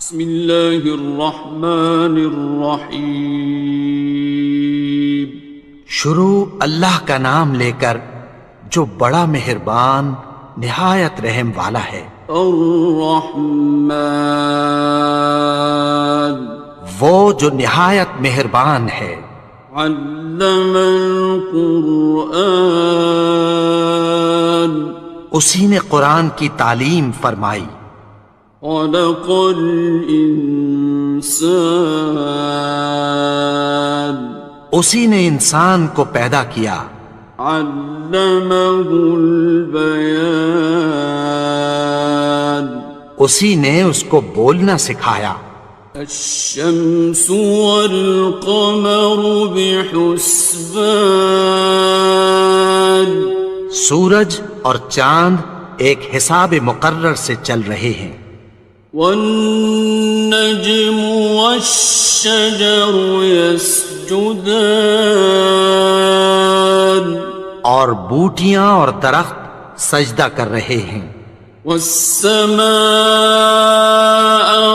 بسم اللہ الرحمن الرحیم۔ شروع اللہ کا نام لے کر جو بڑا مہربان نہایت رحم والا ہے۔ الرحمن، وہ جو نہایت مہربان ہے۔ علم القرآن، اسی نے قرآن کی تعلیم فرمائی۔ خلق الانسان، اسی نے انسان کو پیدا کیا۔ علمہ البیان، اسی نے اس کو بولنا سکھایا۔ الشمس والقمر بحسبان، سورج اور چاند ایک حساب مقرر سے چل رہے ہیں۔ والنجم والشجر يسجدان، اور بوٹیاں اور درخت سجدہ کر رہے ہیں۔ والسماء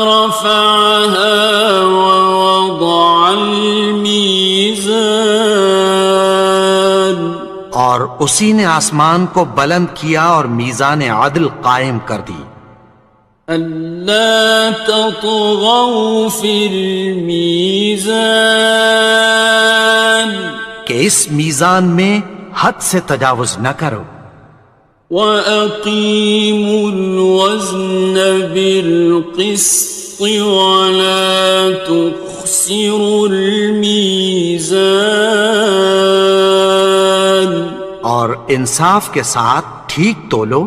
رفعها ووضع الميزان، اور اسی نے آسمان کو بلند کیا اور میزان عدل قائم کر دی۔ ألا تطغوا في الميزان، کہ اس میزان میں حد سے تجاوز نہ کرو۔ وَأَقِيمُوا الْوَزْنَ بِالْقِسْطِ وَلَا تُخْسِرُوا الْمِيزَانَ، اور انصاف کے ساتھ ٹھیک تولو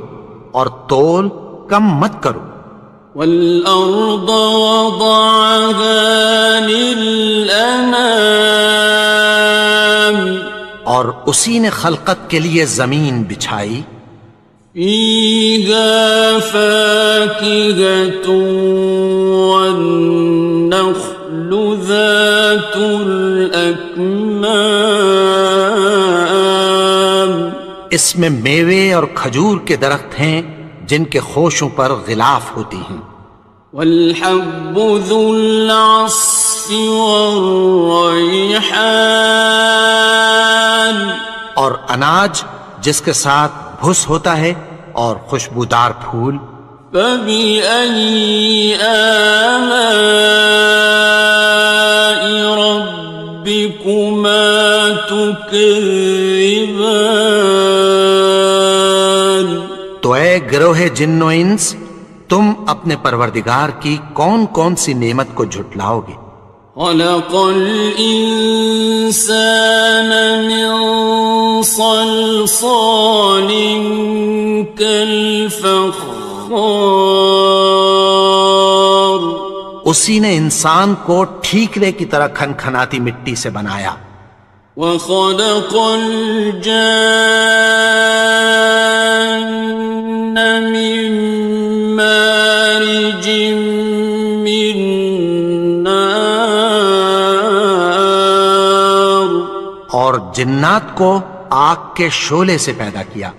اور تول کم مت کرو۔ وَالْأَرْضَ وَضَعَهَا لِلْأَنَامِ، اور اسی نے خلقت کے لیے زمین بچھائی۔ فِيهَا فَاكِهَةٌ وَالنَّخْلُ ذَاتُ الْأَكْمَامِ، اس میں میوے اور کھجور کے درخت ہیں جن کے خوشوں پر غلاف ہوتی ہیں۔ وَالْحَبُّ ذُو الْعَصْفِ وَالرَّيْحَانِ، اور اناج جس کے ساتھ بھس ہوتا ہے اور خوشبودار پھول۔ فَبِأَيِّ آلَاءِ رَبِّكُمَا تُكَذِّبَانِ، تو اے گروہ جن و انس، تم اپنے پروردگار کی کون کون سی نعمت کو جھٹلاؤ گے؟ خَلَقَ الْإِنسَانَ مِنْ صَلْصَالٍ كَالْفَخَّارِ، اسی نے انسان کو ٹھیکرے کی طرح کھنکھناتی مٹی سے بنایا۔ وَخَلَقَ الْجَانَّ مِن مَّارِجٍ مِّن نَّارٍ، اور جنات کو آگ کے شعلے سے پیدا کیا۔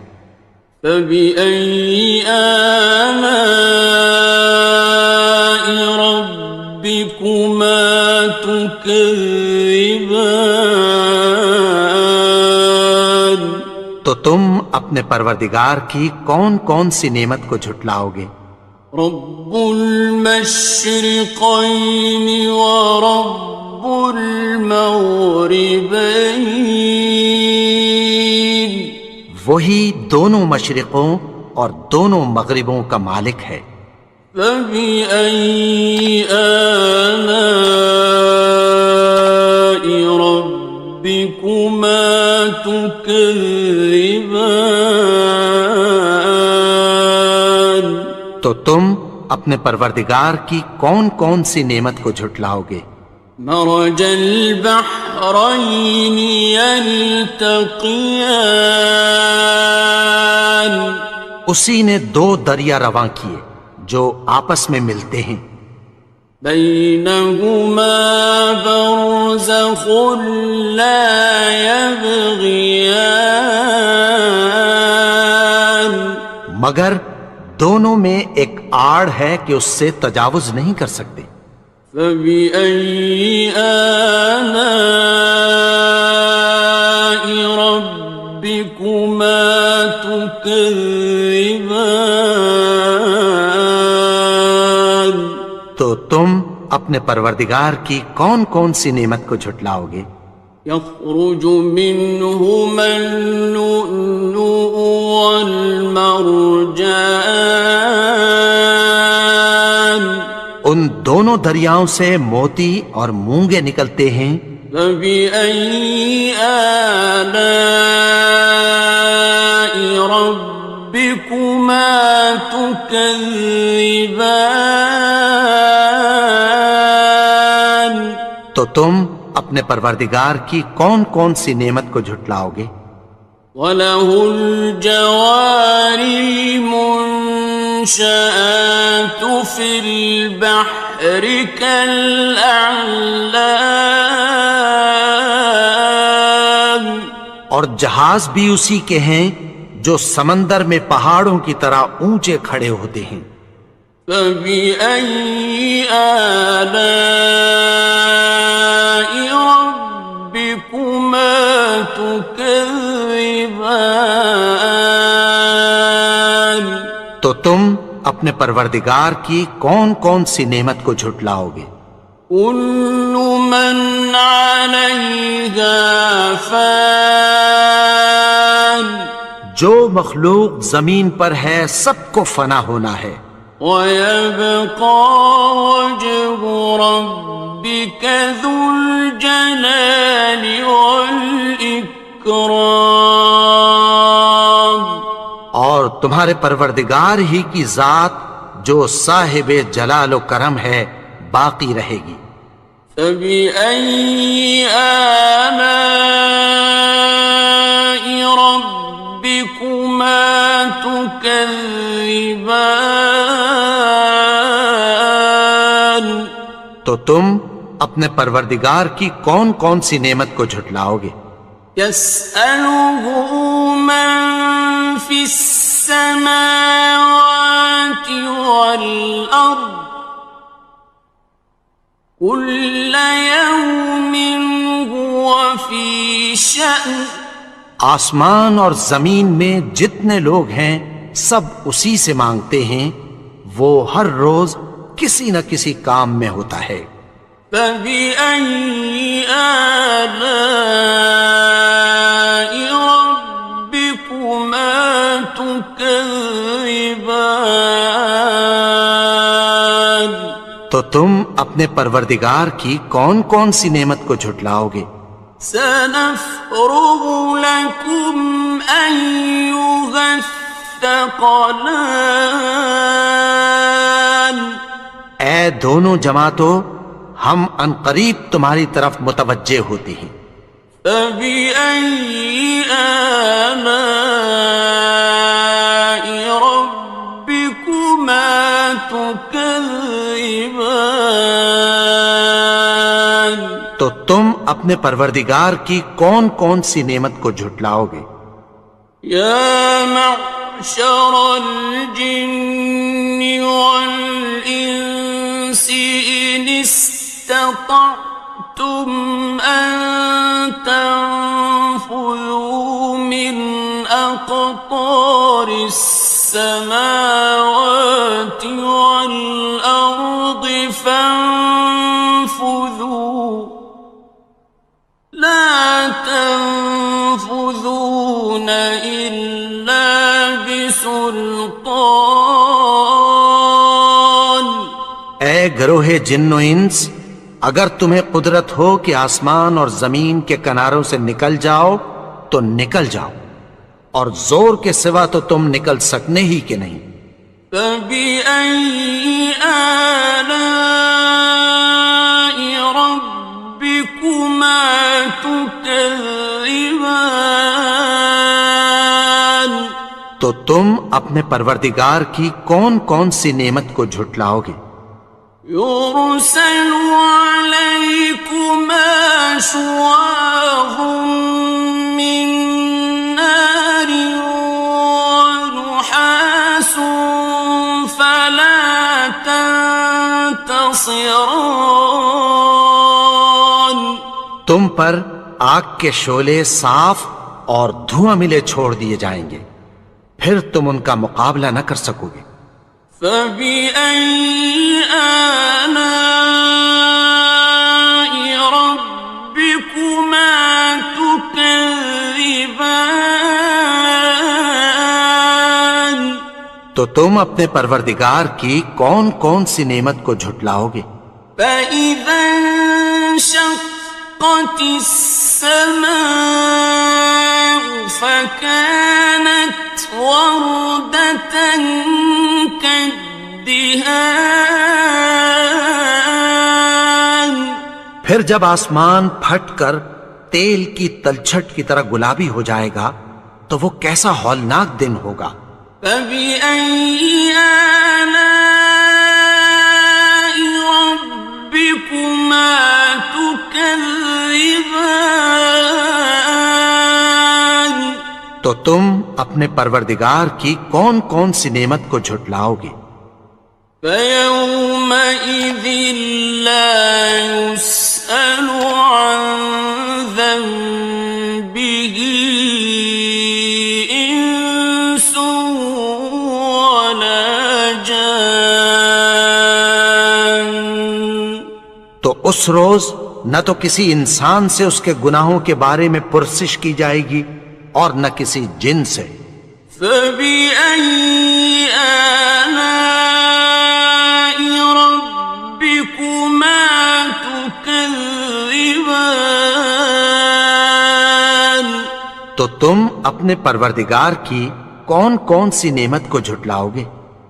فَبِأَيِّ آلَاءِ رَبِّكُمَا تُكَذِّبَانِ، تو تم اپنے پروردگار کی کون کون سی نعمت کو جھٹلاؤ گے؟ رب المشرقین ورب المغربین، وہی دونوں مشرقوں اور دونوں مغربوں کا مالک ہے۔ فَبِأَيِّ آلَاءِ رَبِّكُمَا تُكَذِّبَانِ، تو تم اپنے پروردگار کی کون کون سی نعمت کو جھٹلاؤ گے؟ مرج البحرین یلتقیان، اسی نے دو دریا رواں کیے جو آپس میں ملتے ہیں۔ بینہما برزخ لا یبغیان، مگر دونوں میں ایک آڑ ہے کہ اس سے تجاوز نہیں کر سکتے۔ فبأي آلاء ربكما تكذبان؟ تو تم اپنے پروردگار کی کون کون سی نعمت کو جھٹلاؤ گے؟ يخرج منهما اللؤلؤ والمرجان، ان دونوں دریاؤں سے موتی اور مونگے نکلتے ہیں۔ فبأي آلاء ربكما تكذبان؟ تو تم اپنے پروردگار کی کون کون سی نعمت کو جھٹلاؤ گے؟ وَلَهُ الْجَوَارِ الْمُنشَآتُ فِي الْبَحْرِ كَالْأَعْلَامِ، اور جہاز بھی اسی کے ہیں جو سمندر میں پہاڑوں کی طرح اونچے کھڑے ہوتے ہیں۔ فَبِأَيِّ آلَاءِ رَبِّكُمَا تُكَذِّبَانِ؟ تو تم اپنے پروردگار کی کون کون سی نعمت کو جھٹلاؤ گے؟ كُلُّ مَنْ عَلَيْهَا فَانٍ، جو مخلوق زمین پر ہے سب کو فنا ہونا ہے۔ وَيَبْقَى وَجْهُ رَبِّكَ ذُو الْجَلَالِ وَالْإِكْرَامِ، اور تمہارے پروردگار ہی کی ذات جو صاحب جلال و کرم ہے باقی رہے گی۔ فَبِأَيِّ آلَاءِ رَبِّكُمَا تُكَذِّبَانِ؟ تو تم اپنے پروردگار کی کون کون سی نعمت کو جھٹلاؤ گے؟ يَسْأَلُهُ مَن فِي السَّمَاوَاتِ وَالْأَرْضِ كُلَّ يَوْمٍ هُوَ فِي شَأْنٍ، آسمان اور زمین میں جتنے لوگ ہیں سب اسی سے مانگتے ہیں، وہ ہر روز کسی نہ کسی کام میں ہوتا ہے۔ فَبِأَيِّ آلَاءِ رَبِّكُمَا تُكَذِّبَانِ؟ تو تم اپنے پروردگار کی کون کون سی نعمت کو جھٹلاؤ گے؟ سَنَفْرُغُ لَكُمْ أَيُّهَ الثَّقَلَانِ، اے دونوں جماعتوں، ہم عنقریب تمہاری طرف متوجہ ہوتے ہیں۔ فَبِأَيِّ آلَاءِ رَبِّكُمَا تُكَذِّبَانِ؟ تو تم اپنے پروردگار کی کون کون سی نعمت کو جھٹلاؤ گے؟ يَا مَعْشَرَ الْجِنِّ وَالْإِنسِ إِنِ اسْتَطَعْتُمْ أَن تَنفُذُوا مِنْ أَقْطَارِ السَّمَاوَاتِ وَالْأَرْضِ فَانفُذُوا لَا تَنفُذُونَ إِلَّا بِسُلْطَانٍ۔ اے گروہ جن و انس، اگر تمہیں قدرت ہو کہ آسمان اور زمین کے کناروں سے نکل جاؤ تو نکل جاؤ، اور زور کے سوا تو تم نکل سکنے ہی کہ نہیں۔ فَبِأَيِّ آلَاءِ رَبِّكُمَا تُكَذِّبَانِ؟ تو تم اپنے پروردگار کی کون کون سی نعمت کو جھٹلاؤ گے؟ يُرْسَلُ عَلَيْكُمَا شُوَاظٌ مِّن نَّارٍ وَنُحَاسٌ فَلَا خاصران تم پر آگ کے شعلے صاف اور دھواں ملے چھوڑ دیے جائیں گے، پھر تم ان کا مقابلہ نہ کر سکو گے۔ فبأي آلاء ربكما تكذبان تو تم اپنے پروردگار کی کون کون سی نعمت کو جھٹلاؤ گے؟ فإذا انشقت السماء فكانت وردة كالدهان پھر جب آسمان پھٹ کر تیل کی تلچھٹ کی طرح گلابی ہو جائے گا تو وہ کیسا ہولناک دن ہوگا۔ فبأي آلاء ربكما تكذبان تو تم اپنے پروردگار کی کون کون سی نعمت کو جھٹلاؤ گے؟ فيومئذ لا يسأل عن ذنبه إنس ولا جان تو اس روز نہ تو کسی انسان سے اس کے گناہوں کے بارے میں پرسش کی جائے گی اور نہ کسی جن سے۔ فبأي آلاء ربكما تكذبان تو تم اپنے پروردگار کی کون کون سی نعمت کو جھٹلاؤ گے؟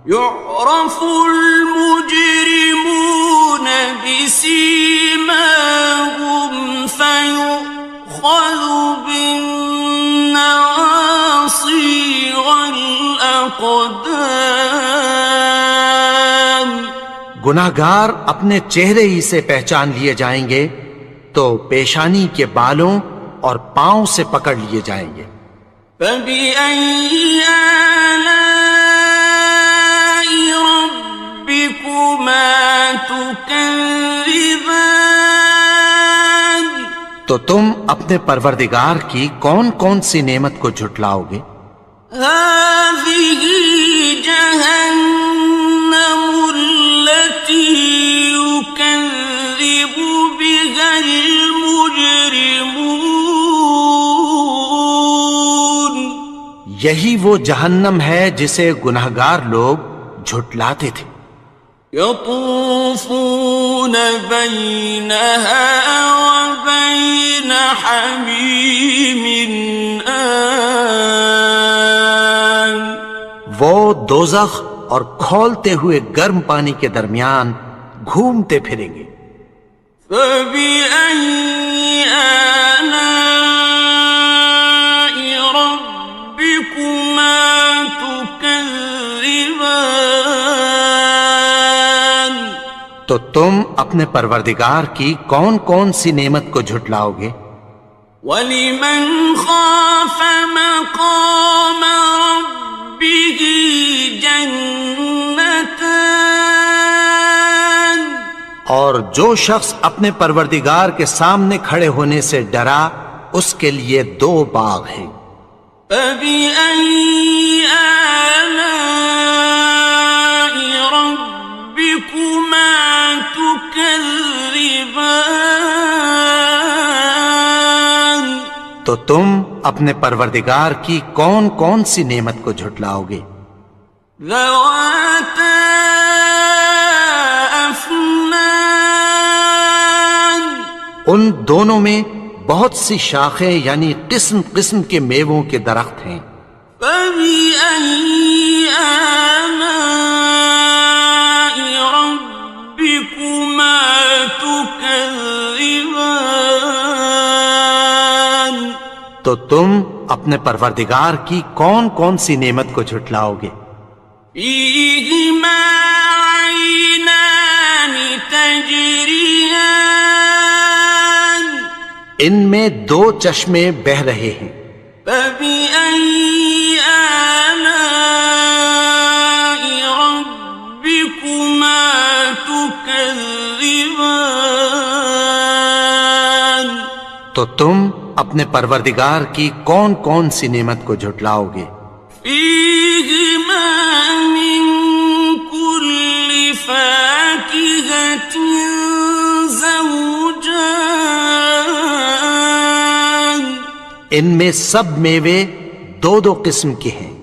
يعرف المجرمون بسيماهم فيؤخذ بالنواصي والأقدام گناہگار اپنے چہرے ہی سے پہچان لیے جائیں گے تو پیشانی کے بالوں اور پاؤں سے پکڑ لیے جائیں گے۔ فبأي آلاء ربكما تكذبان تو تم اپنے پروردگار کی کون کون سی نعمت کو جھٹلاؤ گے؟ هذه جهنم التي يكذب بها المجرمون یہی وہ جہنم ہے جسے گناہگار لوگ جھٹلاتے تھے۔ يطوفون بينها وبين حميم آن وہ دوزخ اور کھولتے ہوئے گرم پانی کے درمیان گھومتے پھریں گے۔ فبأي آلاء ربكما تكذبان تو تم اپنے پروردگار کی کون کون سی نعمت کو جھٹلاؤ گے؟ وَلِمَنْ خَافَ مَقَامَ رَبِّهِ جَنَّتَانِ اور جو شخص اپنے پروردگار کے سامنے کھڑے ہونے سے ڈرا اس کے لیے دو باغ ہیں۔ فَبِأَيِّ آلَاءِ رَبِّكُمَا تُكَذِّبَانِ تو تم اپنے پروردگار کی کون کون سی نعمت کو جھٹلاؤ گے؟ ذَوَاتَا أَفْنَانٍ ان دونوں میں بہت سی شاخیں یعنی قسم قسم کے میووں کے درخت ہیں۔ فَبِأَيِّ آلَاءِ رَبِّكُمَا تُكَذِّبَانِ تو تم اپنے پروردگار کی کون کون سی نعمت کو جھٹلاؤ گے؟ فِيهِمَا عَيْنَانِ تَجْرِيَانِ ان میں دو چشمے بہہ رہے ہیں۔ فَبِأَيِّ آلَاءِ رَبِّكُمَا تُكَذِّبَانِ تكذبان تو تم اپنے پروردگار کی کون کون سی نعمت کو جھٹلاؤ گے؟ فيهما من كل فاكهة زوجان ان میں سب میوے دو دو قسم کے ہیں۔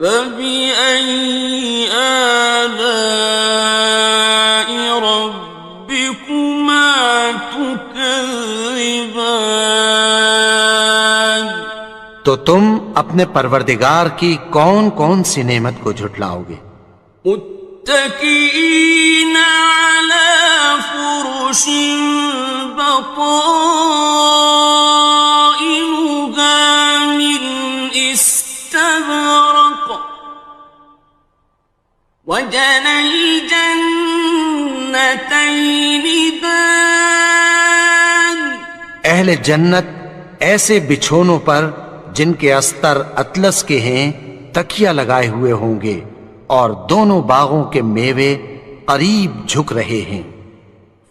فبأي آلاء ربكما تكذبان تو تم اپنے پروردگار کی کون کون سی نعمت کو جھٹلاؤ گے؟ متكئين على فرش بطائنها من استبرق وجنى الجنتين دان اہل جنت ایسے بچھونوں پر جن کے استر اطلس کے ہیں تکیہ لگائے ہوئے ہوں گے، اور دونوں باغوں کے میوے قریب جھک رہے ہیں۔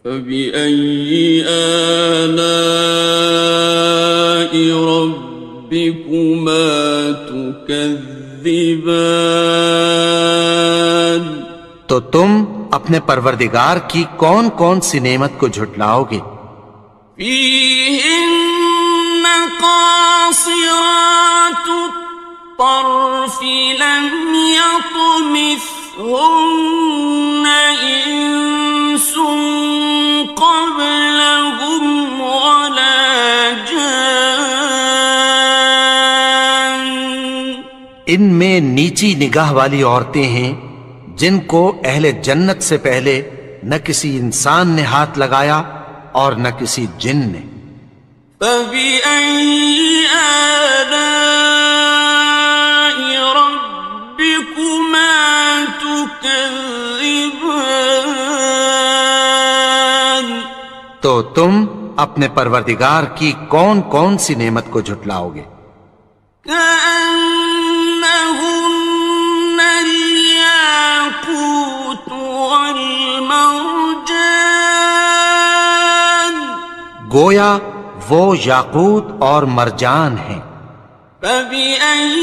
فبأي آلاء ربكما تكذبان تو تم اپنے پروردگار کی کون کون سی نعمت کو جھٹلاؤ گے؟ فيهن قاصرات الطرف لم يطمثهن إنس قبلهم ولا جان ان میں نیچی نگاہ والی عورتیں ہیں جن کو اہل جنت سے پہلے نہ کسی انسان نے ہاتھ لگایا اور نہ کسی جن نے۔ فبأي آلاء ربكما تكذبان تو تم اپنے پروردگار کی کون کون سی نعمت کو جھٹلاؤ گے؟ كأنهن الياقوت والمرجان گویا وہ یاقوت اور مرجان ہیں۔ فبأي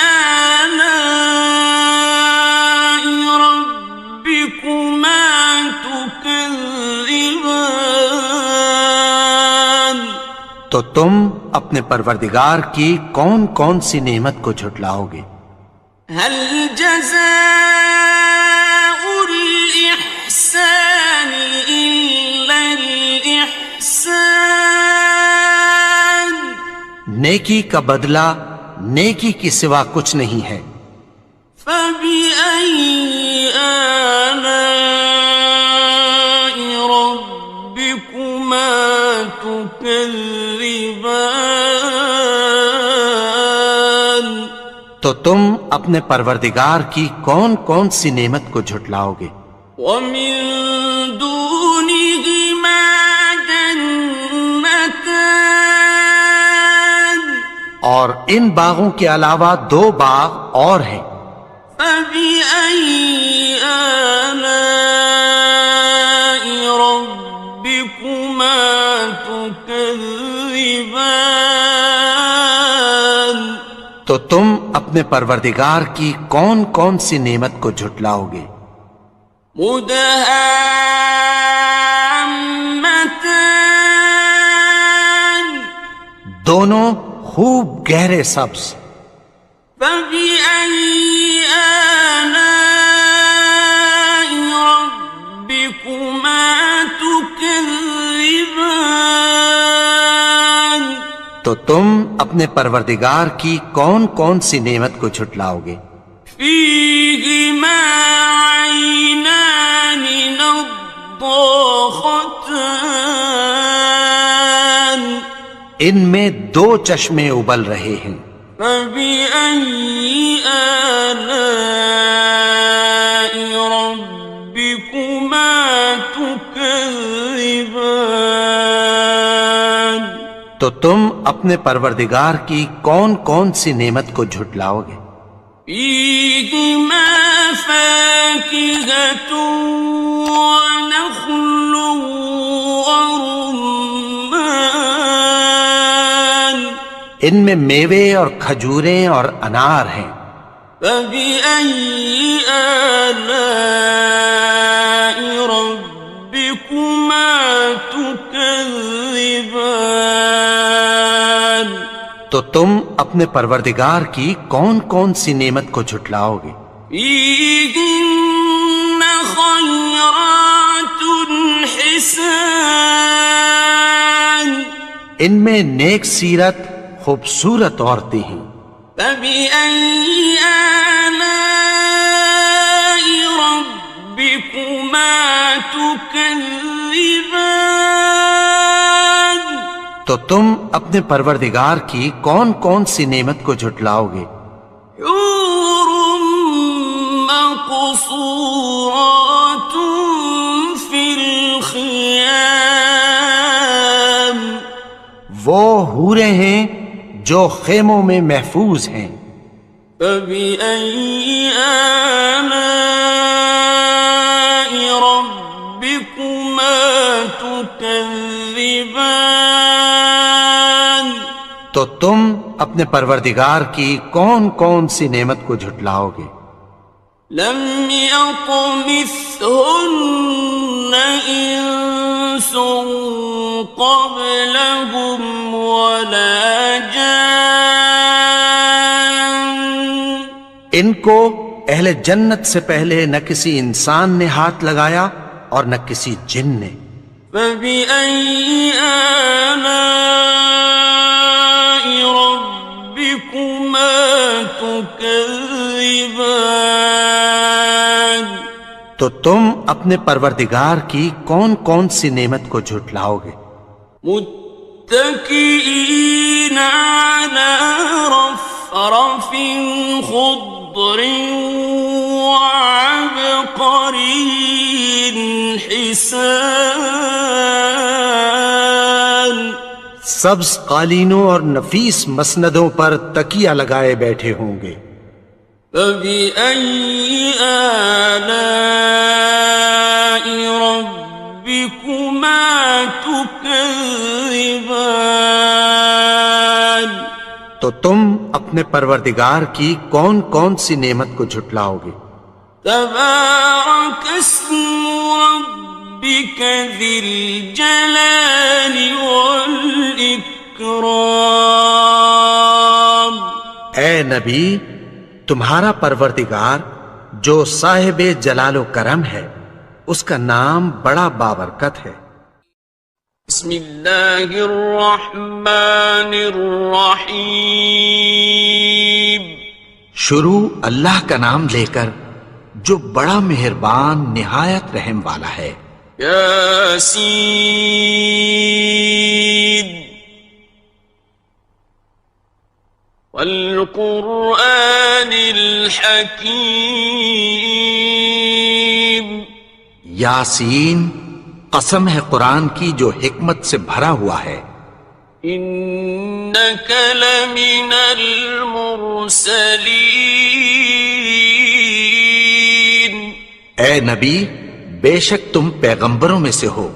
آلاء ربكما تكذبان تو تم اپنے پروردگار کی کون کون سی نعمت کو جھٹلاؤ گے؟ هل جزاء الإحسان إلا الإحسان نیکی کا بدلہ نیکی کی سوا کچھ نہیں ہے۔ فبأي آلاء ربكما تكذبان تو تم اپنے پروردگار کی کون کون سی نعمت کو جھٹلاؤ گے؟ ومن دونهما جنتان اور ان باغوں کے علاوہ دو باغ اور ہیں۔ فبأي آلاء ربكما تكذبان تو تم اپنے پروردگار کی کون کون سی نعمت کو جھٹلاؤ گے؟ مدهامتان دونوں خوب گہرے سبز۔ فبأي آلاء ربكما تكذبان تو تم اپنے پروردگار کی کون کون سی نعمت کو جھٹلاؤ گے؟ فيهما عينان نضاختان ان میں دو چشمے ابل رہے ہیں۔ فبأي آلاء ربكما تكذبان تو تم اپنے پروردگار کی کون کون سی نعمت کو جھٹلاؤ گے؟ فيهما فاكهة ونخل ورمان ان میں میوے اور کھجوریں اور انار ہیں. فبأي آلاء ربكما تكذبان تو تم اپنے پروردگار کی کون کون سی نعمت کو جھٹلاؤ گے؟ فيهن خيرات حسان ان میں نیک سیرت خوبصورت عورتیں ہیں. فبأي آلاء ربكما تكذبان تو تم اپنے پروردگار کی کون کون سی نعمت کو جھٹلاؤ گے؟ حور مقصورات في الخيام وہ حوریں ہیں جو خیموں میں محفوظ ہیں. فبأي آلاء ربكما تكذبان تو تم اپنے پروردگار کی کون کون سی نعمت کو جھٹلاؤ گے؟ لم يطمثهن إنس قبلهم ولا جان ان کو اہل جنت سے پہلے نہ کسی انسان نے ہاتھ لگایا اور نہ کسی جن نے. فبأي آلاء ربكما تكذبان تو تم اپنے پروردگار کی کون کون سی نعمت کو جھٹلاؤ گے؟ متكئين على رفرف خضر وعبقري حسان سبز قالینوں اور نفیس مسندوں پر تکیہ لگائے بیٹھے ہوں گے. فبأي آلاء ربكما تكذبان تو تم اپنے پروردگار کی کون کون سی نعمت کو جھٹلاؤ گے؟ تبارك اسم ربك ذي الجلال والإكرام اے نبی، تمہارا پروردگار جو صاحب جلال و کرم ہے اس کا نام بڑا بابرکت ہے. بسم اللہ الرحمن الرحیم شروع اللہ کا نام لے کر جو بڑا مہربان نہایت رحم والا ہے. یاسین والقرآن الحکیم یاسین، قسم ہے قرآن کی جو حکمت سے بھرا ہوا ہے. انک لمن المرسلین اے نبی، بے شک تم پیغمبروں میں سے ہو.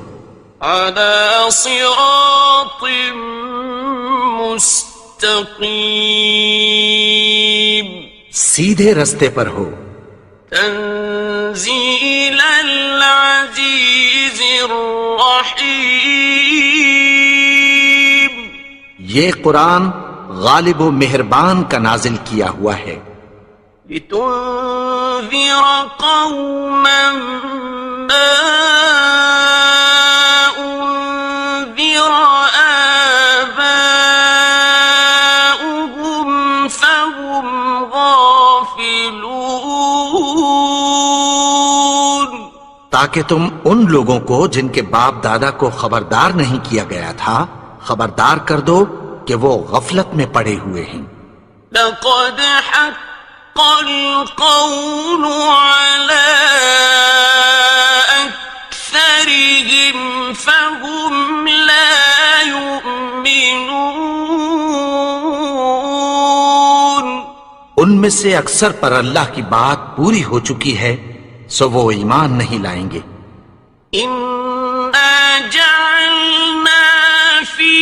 علی صراط مستقیم سیدھے رستے پر ہو. تنزیل العزیز الرحیم یہ قرآن غالب و مہربان کا نازل کیا ہوا ہے. لتنذر قوما ما انذر آباؤهم فهم غافلون تاکہ تم ان لوگوں کو جن کے باپ دادا کو خبردار نہیں کیا گیا تھا خبردار کر دو کہ وہ غفلت میں پڑے ہوئے ہیں. لقد حق القول على أكثرهم فهم لا يؤمنون ان میں سے اکثر پر اللہ کی بات پوری ہو چکی ہے سو وہ ایمان نہیں لائیں گے. إنا جعلنا في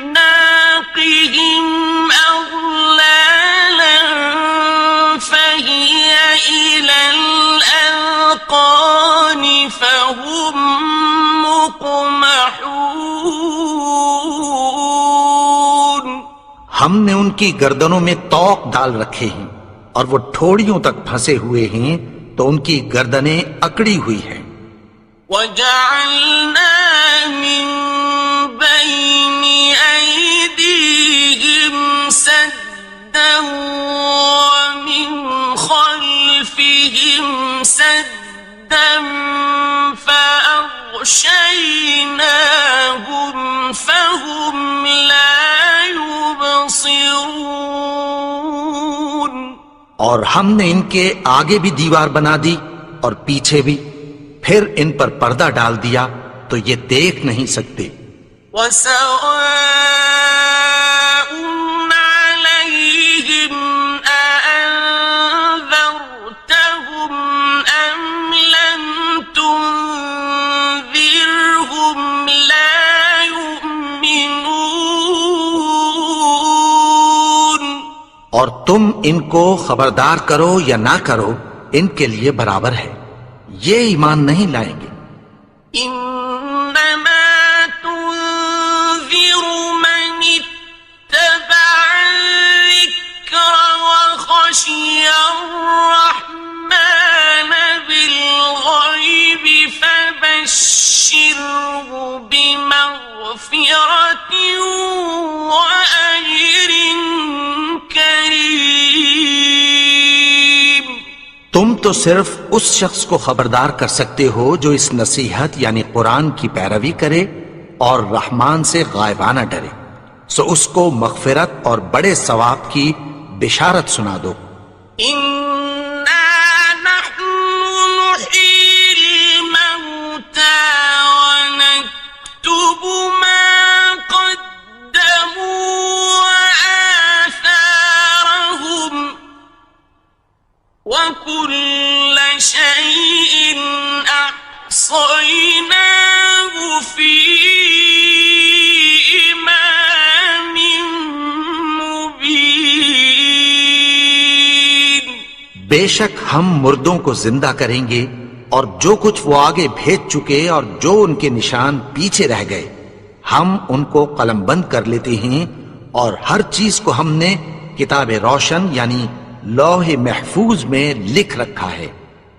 أعناقهم أغلالا فهي إلى الأذقان فهم مقمحون. ہم نے ان کی گردنوں میں طوق ڈال رکھے ہیں اور وہ ٹھوڑیوں تک پھنسے ہوئے ہیں تو ان کی گردنیں اکڑی ہوئی ہیں. وَجَعَلْنَا مِن بَيْنِ أَيْدِيهِمْ سَدًّا وَمِنْ خَلْفِهِمْ سَدًّا فَأَغْشَيْنَاهُمْ فَهُمْ لَا يُبْصِرُونَ. اور ہم نے ان کے آگے بھی دیوار بنا دی اور پیچھے بھی، پھر ان پر پردہ ڈال دیا تو یہ دیکھ نہیں سکتے. وَسَوَاءٌ عَلَيْهِمْ أَأَنذَرْتَهُمْ أَمْ لَمْ تُنذِرْهُمْ لَا يُؤْمِنُونَ. اور تم ان کو خبردار کرو یا نہ کرو ان کے لیے برابر ہے، یہ ایمان نہیں لائیں گے. إنما تنذر من اتبع الذكر وخشي الرحمن بالغيب فبشره بمغفرة وأجر كريم. تم تو صرف اس شخص کو خبردار کر سکتے ہو جو اس نصیحت یعنی قرآن کی پیروی کرے اور رحمان سے غائبانہ ڈرے، سو اس کو مغفرت اور بڑے ثواب کی بشارت سنا دو. إنا نحن نحيي الموتى ونكتب ما قدموا وآثارهم وكل شيء أحصيناه في إمام مبين. بے شک ہم مردوں کو زندہ کریں گے اور جو کچھ وہ آگے بھیج چکے اور جو ان کے نشان پیچھے رہ گئے ہم ان کو قلم بند کر لیتے ہیں، اور ہر چیز کو ہم نے کتاب روشن یعنی لوح محفوظ میں لکھ رکھا ہے.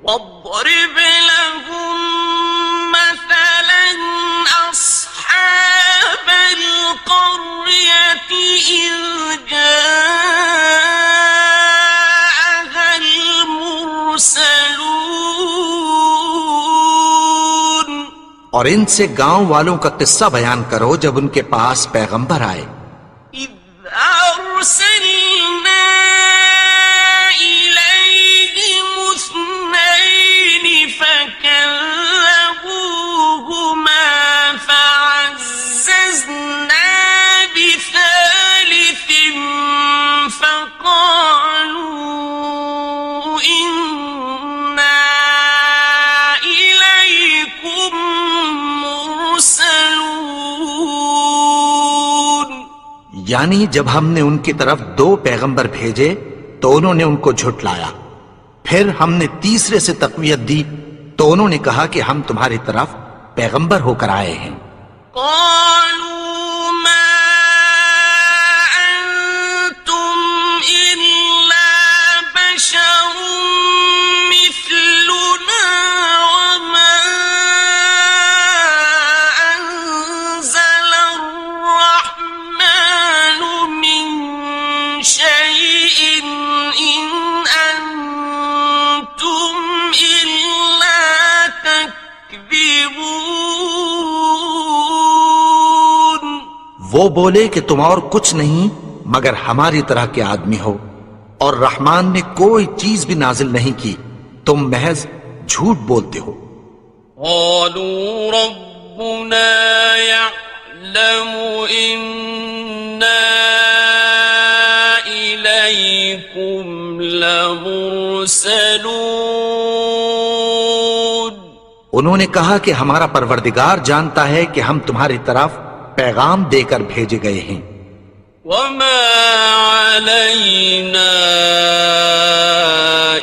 واضرب لهم مثلا أصحاب القرية إذ جاءها المرسلون. اور ان سے گاؤں والوں کا قصہ بیان کرو جب ان کے پاس پیغمبر آئے. إذ أرسلنا إليهم اثنين فكذبوهما فعززنا بثالث فقالوا إنا إليكم مرسلون. یعنی جب ہم نے ان کی طرف 2 پیغمبر بھیجے تو انہوں نے ان کو جھٹلایا، پھر ہم نے تیسرے سے تقویت دی تو انہوں نے کہا کہ ہم تمہاری طرف پیغمبر ہو کر آئے ہیں. قالوا ما أنتم إلا بشر مثلنا وما أنزل الرحمن من شيء إن أنتم إلا تكذبون. وہ بولے کہ تم اور کچھ نہیں مگر ہماری طرح کے آدمی ہو، اور رحمان نے کوئی چیز بھی نازل نہیں کی، تم محض جھوٹ بولتے ہو. قالوا ربنا يعلم إنا مُرْسَلُونَ انہوں نے کہا کہ ہمارا پروردگار جانتا ہے کہ ہم تمہاری طرف پیغام دے کر بھیجے گئے ہیں. وَمَا عَلَيْنَا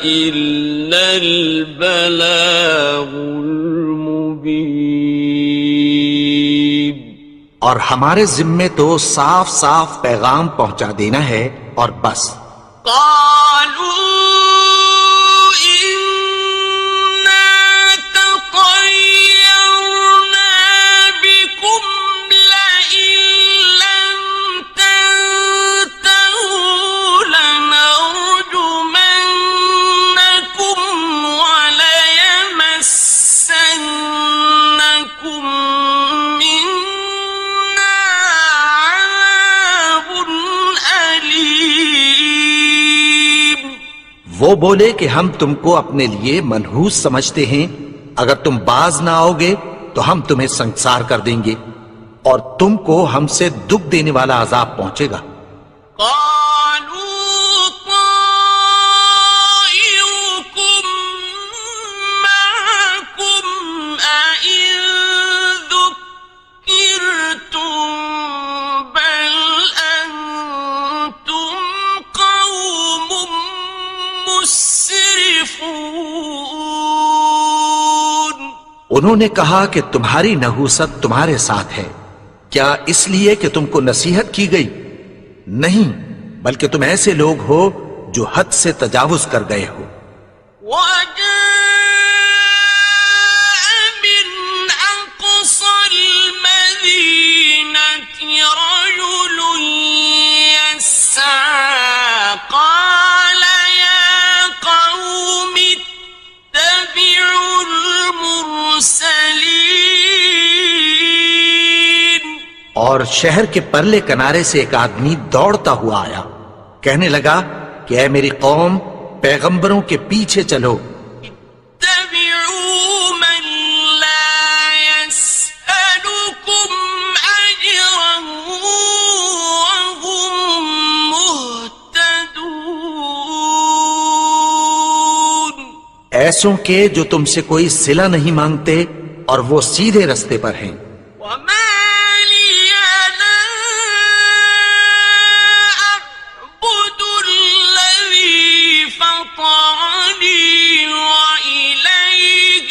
إِلَّا الْبَلَاغُ الْمُبِينُ اور ہمارے ذمے تو صاف صاف پیغام پہنچا دینا ہے اور بس. قالوا إنا تطيرنا بكم لئن لم تنتهوا لنرجمنكم وليمسنكم منا عذاب أليم. وہ بولے کہ ہم تم کو اپنے لیے منحوس سمجھتے ہیں، اگر تم باز نہ آؤ گے تو ہم تمہیں سنسار کر دیں گے اور تم کو ہم سے دکھ دینے والا عذاب پہنچے گا. قالوا طائركم معكم أئن ذكرتم بل أنتم قوم مسرفون. انہوں نے کہا کہ تمہاری نحوست تمہارے ساتھ ہے، کیا اس لیے کہ تم کو نصیحت کی گئی؟ نہیں، بلکہ تم ایسے لوگ ہو جو حد سے تجاوز کر گئے ہو. وجاء من أقصى المدينة رجل يسعى قال يا قوم اتبعوا المرسلين. اور شہر کے پرلے کنارے سے ایک آدمی دوڑتا ہوا آیا، کہنے لگا کہ اے میری قوم، پیغمبروں کے پیچھے چلو. اتبعوا من لا يسألكم أجرا وهم مهتدون. ایسوں کے جو تم سے کوئی صلہ نہیں مانگتے اور وہ سیدھے رستے پر ہیں. وما لي لا أعبد الذي فطرني وإليه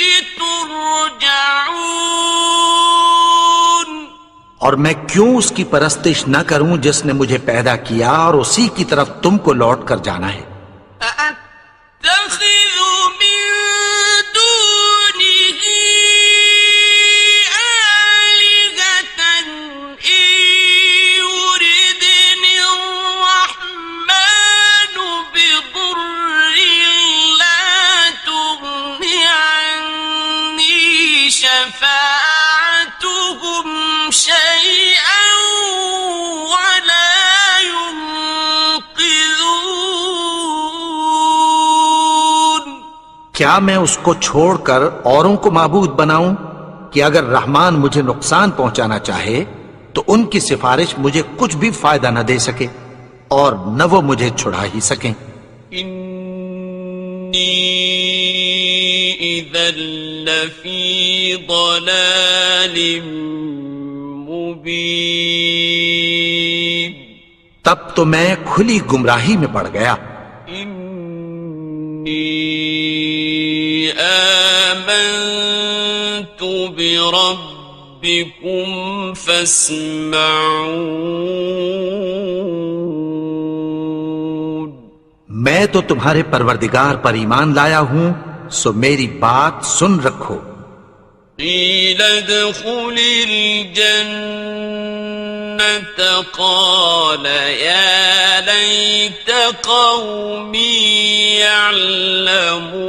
ترجعون. اور میں کیوں اس کی پرستش نہ کروں جس نے مجھے پیدا کیا اور اسی کی طرف تم کو لوٹ کر جانا ہے. أأتخذ من دونه آلهة إن يردني الرحمن بضر لا تغن عني شفاعتهم شيئا ولا ينقذون. کیا میں اس کو چھوڑ کر اوروں کو معبود بناؤں کہ اگر رحمان مجھے نقصان پہنچانا چاہے تو ان کی سفارش مجھے کچھ بھی فائدہ نہ دے سکے اور نہ وہ مجھے چھڑا ہی سکیں. إني إذا لفي ضلال مبين. تب تو میں کھلی گمراہی میں پڑ گیا. إني آمنت بربكم فاسمعون. میں تو تمہارے پروردگار پر ایمان لایا ہوں، سو میری بات سن رکھو. قيل ادخل الجنة قال يا ليت قومي يعلمون.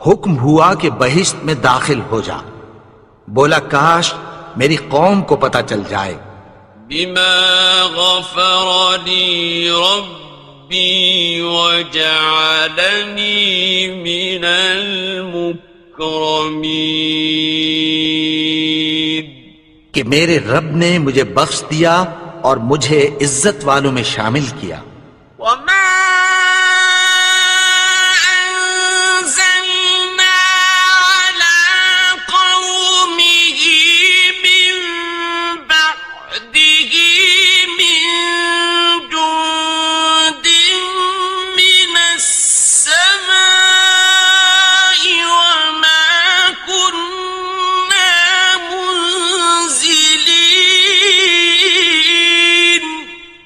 حکم ہوا کہ بہشت میں داخل ہو جا. بولا کاش میری قوم کو پتہ چل جائے. بما غفر لي ربي وجعلني من المكرمين. کہ میرے رب نے مجھے بخش دیا اور مجھے عزت والوں میں شامل کیا.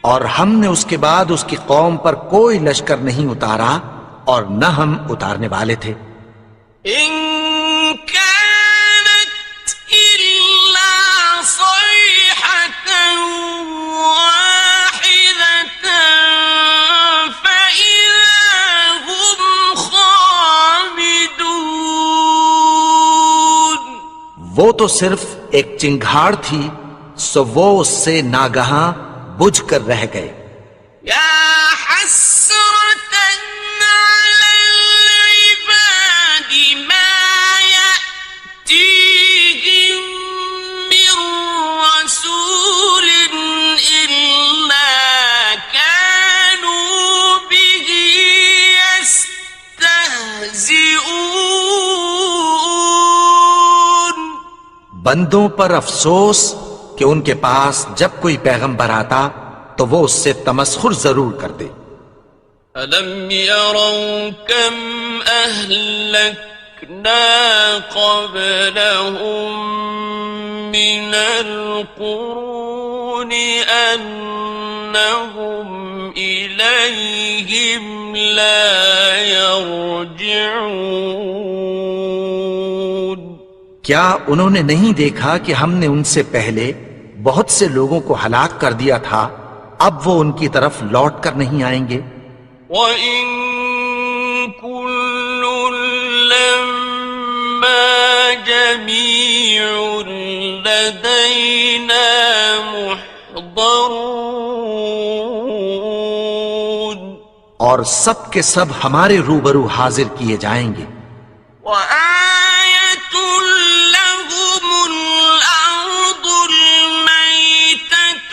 اور ہم نے اس کے بعد اس کی قوم پر کوئی لشکر نہیں اتارا اور نہ ہم اتارنے والے تھے. إن كانت إلا صيحة واحدة فإذا هم خامدون. وہ تو صرف ایک چنگھاڑ تھی، سو وہ اس سے ناگہاں بجھ کر رہ گئے. يا حسرة على العباد ما يأتيهم من رسول إلا كانوا به يستهزئون. بندوں پر افسوس کہ ان کے پاس جب کوئی پیغمبر آتا تو وہ اس سے تمسخر ضرور کرتے. أَلَمْ يَرَوْا كَمْ أَهْلَكْنَا قَبْلَهُمْ مِنَ الْقُرُونِ أَنَّهُمْ إِلَيْهِمْ لَا يَرْجِعُونَ. کیا انہوں نے نہیں دیکھا کہ ہم نے ان سے پہلے بہت سے لوگوں کو ہلاک کر دیا تھا، اب وہ ان کی طرف لوٹ کر نہیں آئیں گے. وَإِن كُلٌّ لَّمَّا جَمِيعٌ لَّدَيْنَا مُحْضَرُونَ. اور سب کے سب ہمارے روبرو حاضر کیے جائیں گے. وَآيَةٌ لَّهُمُ الْأَرْضُ الْمَيْتَةُ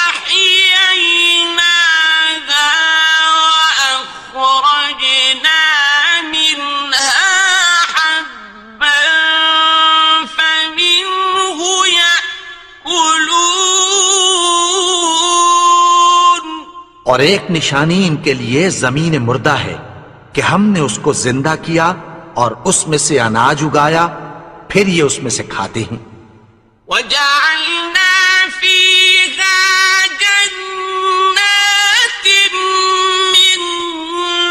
أَحْيَيْنَاهَا وَأَخْرَجْنَا مِنْهَا حَبًّا فَمِنْهُ يَأْكُلُونَ. اور ایک نشانی ان کے لیے زمین مردہ ہے کہ ہم نے اس کو زندہ کیا اور اس میں سے اناج اگایا، پھر یہ اس میں سے کھاتے ہیں. وَجَعَلْنَا فِيهَا جَنَّاتٍ مِّن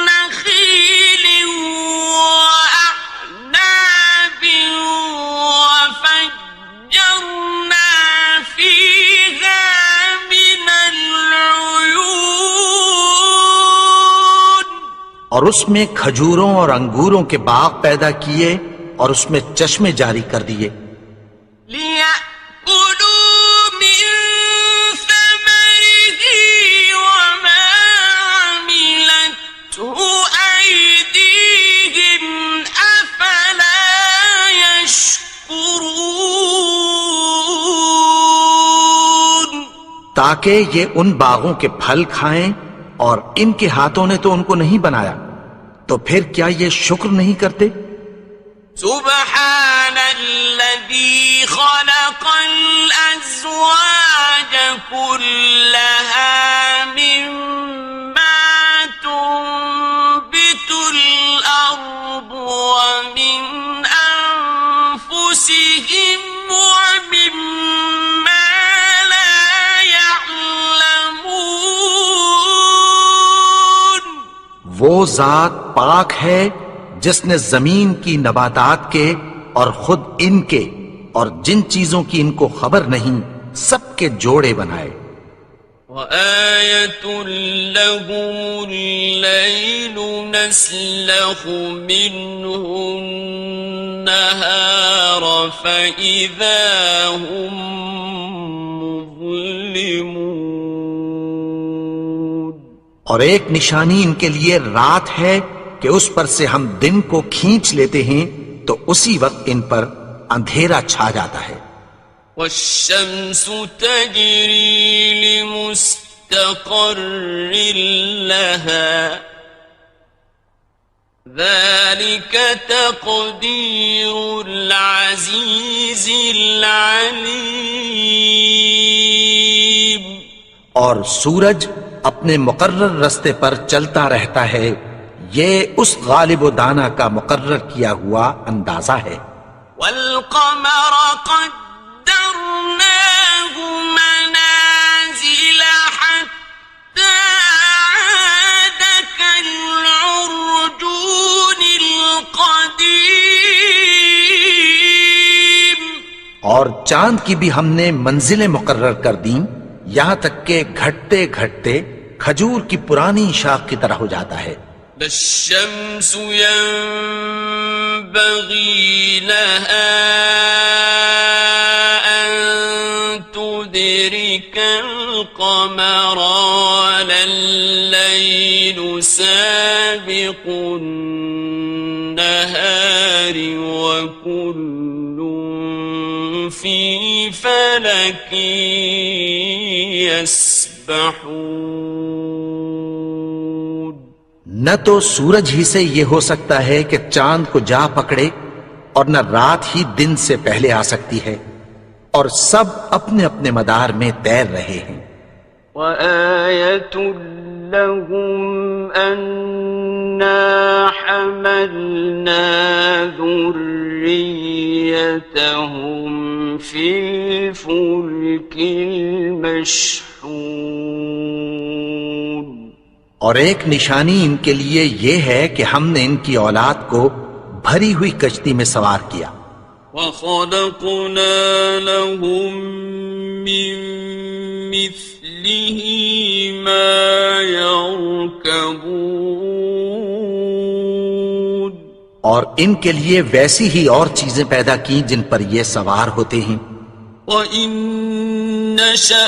نَّخِيلٍ وَأَعْنَابٍ وَفَجَّرْنَا فِيهَا مِنَ الْعُيُونِ. اور اس میں کھجوروں اور انگوروں کے باغ پیدا کیے اور اس میں چشمے جاری کر دیے. لِيَأْكُلُوا مِن ثَمَرِهِ وَمَا عَمِلَتْهُ أَيْدِيهِمْ أَفَلَا يَشْكُرُونَ. تاکہ یہ ان باغوں کے پھل کھائیں، اور ان کے ہاتھوں نے تو ان کو نہیں بنایا، تو پھر کیا یہ شکر نہیں کرتے؟ سبحان الذي خلق الأزواج كلها مما تنبت الأرض ومن أنفسهم ومما لا يعلمون. وہ ذات پاک ہے جس نے زمین کی نباتات کے اور خود ان کے اور جن چیزوں کی ان کو خبر نہیں سب کے جوڑے بنائے. وَآيَةٌ لَّهُمُ اللَّيْلُ نَسْلَخُ مِنْهُ النَّهَارَ فَإِذَا هُمْ مُظْلِمُونَ. اور ایک نشانی ان کے لیے رات ہے کہ اس پر سے ہم دن کو کھینچ لیتے ہیں تو اسی وقت ان پر اندھیرا چھا جاتا ہے. وَالشَّمْسُ تَجْرِي لِمُسْتَقَرٍّ لَهَا ذَلِكَ تَقْدِيرُ الْعَزِيزِ الْعَلِيمِ. اور سورج اپنے مقرر رستے پر چلتا رہتا ہے، یہ اس غالب و دانا کا مقرر کیا ہوا اندازہ ہے. وَالْقَمَرَ قَدَّرْنَاهُ مَنَازِلَ حَتَّى اور چاند کی بھی ہم نے منزلیں مقرر کر دیں یہاں تک کہ گھٹتے گھٹتے کھجور کی پرانی شاخ کی طرح ہو جاتا ہے. لا الشمس ينبغي لها أن تدرك القمر ولا الليل سابق النهار وكل في فلك يسبحون. نہ تو سورج ہی سے یہ ہو سکتا ہے کہ چاند کو جا پکڑے اور نہ رات ہی دن سے پہلے آ سکتی ہے، اور سب اپنے اپنے مدار میں تیر رہے ہیں. وَآيَةٌ لَهُمْ أَنَّا حَمَلْنَا ذُرِّيَّتَهُمْ فِي الْفُلْكِ الْمَشْحُونِ. اور ایک نشانی ان کے لیے یہ ہے کہ ہم نے ان کی اولاد کو بھری ہوئی کشتی میں سوار کیا. وَخَلَقْنَا لَهُم مِّن مِّثْلِهِ مَا يَرْكَبُونَ. اور ان کے لیے ویسی ہی اور چیزیں پیدا کی جن پر یہ سوار ہوتے ہیں. وَإِن نَّشَأْ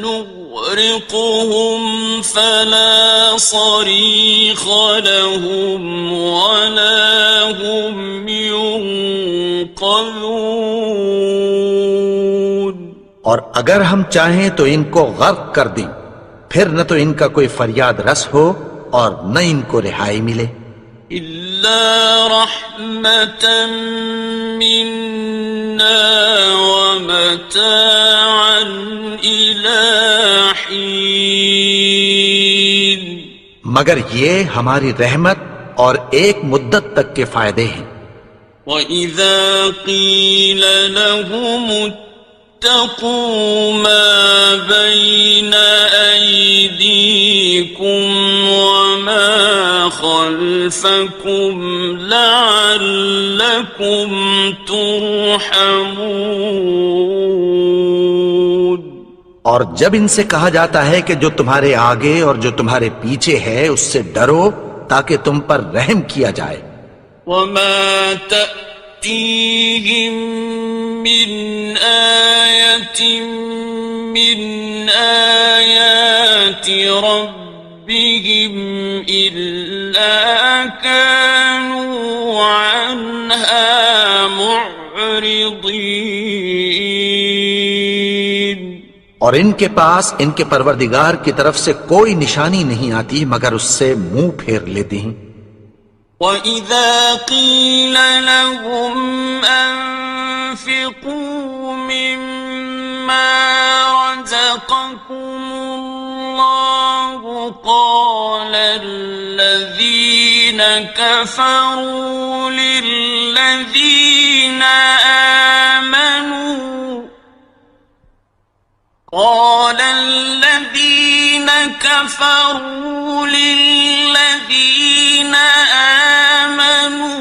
نُغْرِقْهُمْ فَلَا صَرِيخَ لَهُمْ وَلَا هُمْ يُنقَذُونَ. اور اگر ہم چاہیں تو ان کو غرق کر دیں، پھر نہ تو ان کا کوئی فریاد رس ہو اور نہ ان کو رہائی ملے. إِلَّا رَحْمَةً مِّنَّا وَمَتَاعًا إِلَىٰ حِينٍ. مگر یہ ہماری رحمت اور ایک مدت تک کے فائدے ہیں. وَإِذَا قِيلَ لَهُمُ اتَّقُوا مَا بَيْنَ أَيْدِيكُمْ وَمَا خَلْفَكُمْ لَعَلَّكُمْ تُرْحَمُونَ. اور جب ان سے کہا جاتا ہے کہ جو تمہارے آگے اور جو تمہارے پیچھے ہے اس سے ڈرو تاکہ تم پر رحم کیا جائے. وَمَا تَأْتِيهِم مِّنْ آيَةٍ مِّنْ آيَاتِ رَبِّهِمْ إِلَّا كَانُوا عَنْهَا مُعْرِضِينَ. اور ان کے پاس ان کے پروردگار کی طرف سے کوئی نشانی نہیں آتی مگر اس سے منہ پھیر لیتے ہیں. وَإِذَا قِيلَ لَهُمْ أَنفِقُوا مِمَّا رَزَقَكُمُ اللَّهُ قَالَ الَّذِينَ كَفَرُوا لِلَّذِينَ آمنوا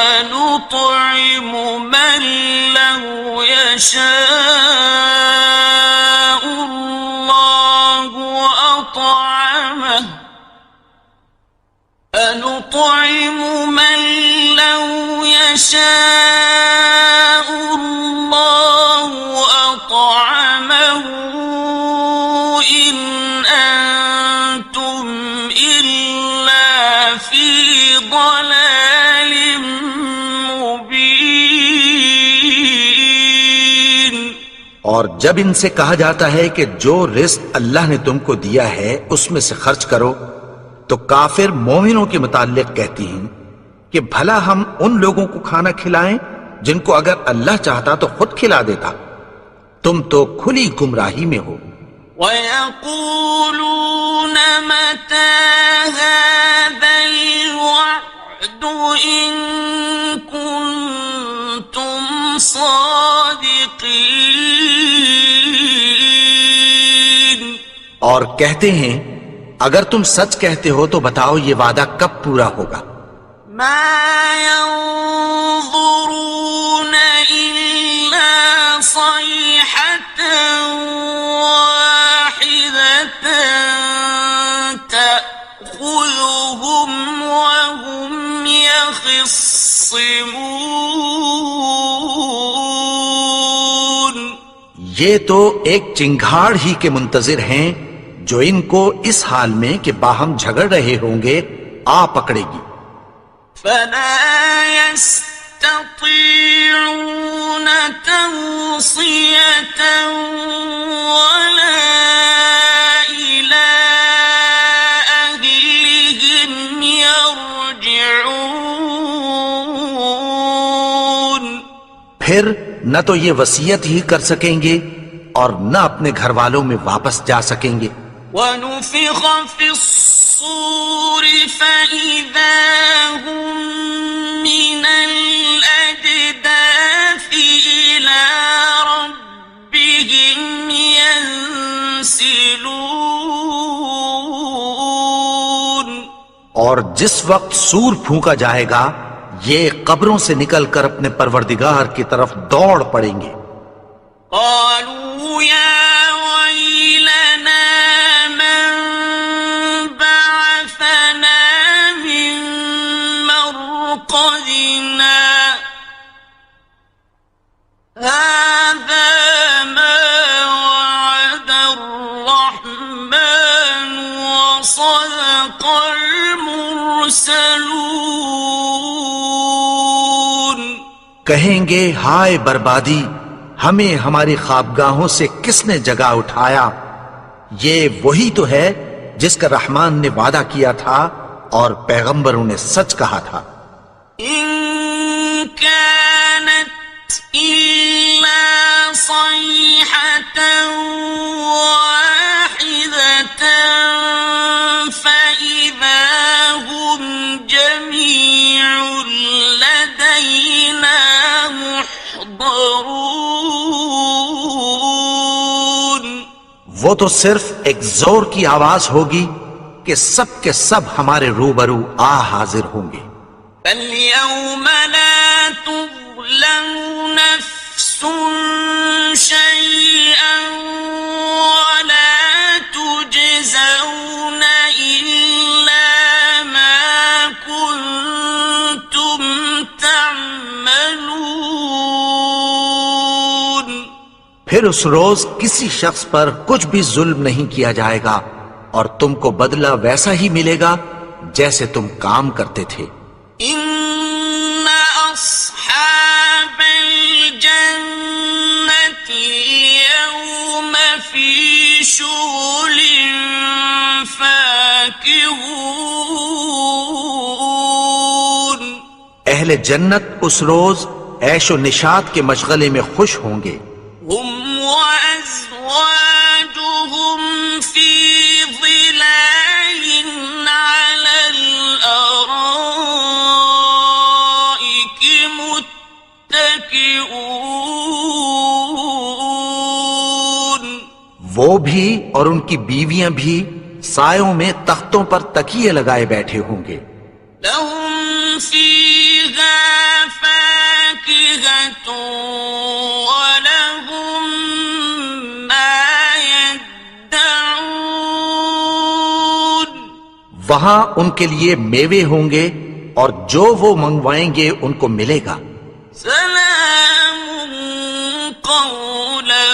أنطعم من لو يشاء الله أطعمه أنطعم من لو يشاء الله أطعمه إن أنتم إلا في ضلال مبين. اور جب ان سے کہا جاتا ہے کہ جو رزق اللہ نے تم کو دیا ہے اس میں سے خرچ کرو تو کافر مومنوں کے متعلق کہتی ہیں کہ بھلا ہم ان لوگوں کو کھانا کھلائیں جن کو اگر اللہ چاہتا تو خود کھلا دیتا. تم تو کھلی گمراہی میں ہو. وَيَقُولُونَ مَتَى هَذَا الْوَعْدُ إِن كُنتُمْ صَادِقِينَ. اور کہتے ہیں اگر تم سچ کہتے ہو تو بتاؤ یہ وعدہ کب پورا ہوگا. مَا يَنظُرُونَ إِلَّا يخصمون یہ تو ایک چنگھاڑ ہی کے منتظر ہیں جو ان کو اس حال میں کہ باہم جھگڑ رہے ہوں گے آ پکڑے گی. فلا يستطيعون توصية ولا إلى أهلهم يرجعون. پھر نہ تو یہ وصیت ہی کر سکیں گے اور نہ اپنے گھر والوں میں واپس جا سکیں گے. ونفخ في الصور فإذا هم من الأجداث إلى ربهم ينسلون. اور جس وقت سور پھونکا جائے گا یہ قبروں سے نکل کر اپنے پروردگار کی طرف دوڑ پڑیں گے. قالوا يا ويلنا من بعثنا من مرقدنا هذا ما وعد الرحمن وصدق المرسلون. کہیں گے ہائے بربادی، ہمیں ہماری خوابگاہوں سے کس نے جگا اٹھایا؟ یہ وہی تو ہے جس کا رحمان نے وعدہ کیا تھا اور پیغمبروں نے سچ کہا تھا. إن كانت إلا صيحة واحدة فإذا هم جميع لدينا محضرون. وہ تو صرف ایک زور کی آواز ہوگی کہ سب کے سب ہمارے روبرو آ حاضر ہوں گے. فاليوم لا تظلم نفس شيئا ولا تجزون إلا ما كنتم تعملون. پھر اس روز کسی شخص پر کچھ بھی ظلم نہیں کیا جائے گا اور تم کو بدلہ ویسا ہی ملے گا جیسے تم کام کرتے تھے. إن أصحاب الجنة اليوم في شغل فاكهون. اہل جنت اس روز عیش و نشاط کے مشغلے میں خوش ہوں گے. هم وأزواجهم في ظلال على الأرائك متكئون. وہ بھی اور ان کی بیویاں بھی سایوں میں تختوں پر تکیے لگائے بیٹھے ہوں گے. لهم فيها فاكهة ولهم ما يدعون. وہاں ان کے لیے میوے ہوں گے اور جو وہ منگوائیں گے ان کو ملے گا. سلام قولا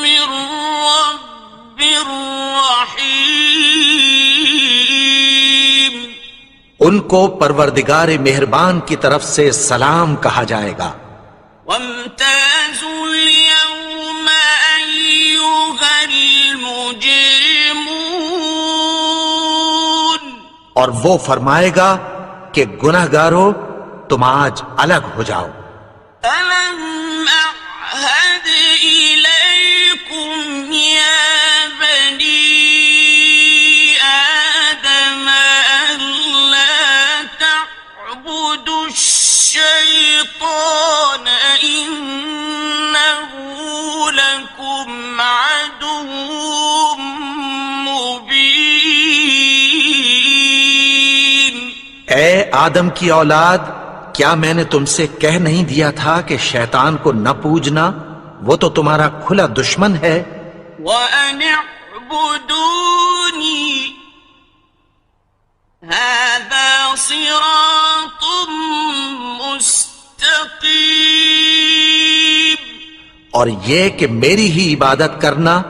من رب رحيم. ان کو پروردگار مہربان کی طرف سے سلام کہا جائے گا. وامتازوا اليوم أيها المجرمون. اور وہ فرمائے گا کہ گناہگارو تم آج الگ ہو جاؤ. ألم أعهد إليكم يا بني آدم ألا تعبدوا الشيطان إنه لكم عدو مبين. اے آدم کی اولاد، کیا میں نے تم سے کہہ نہیں دیا تھا کہ شیطان کو نہ پوجنا، وہ تو تمہارا کھلا دشمن ہے. وأن اعبدوني هذا صراط اور یہ کہ میری ہی عبادت کرنا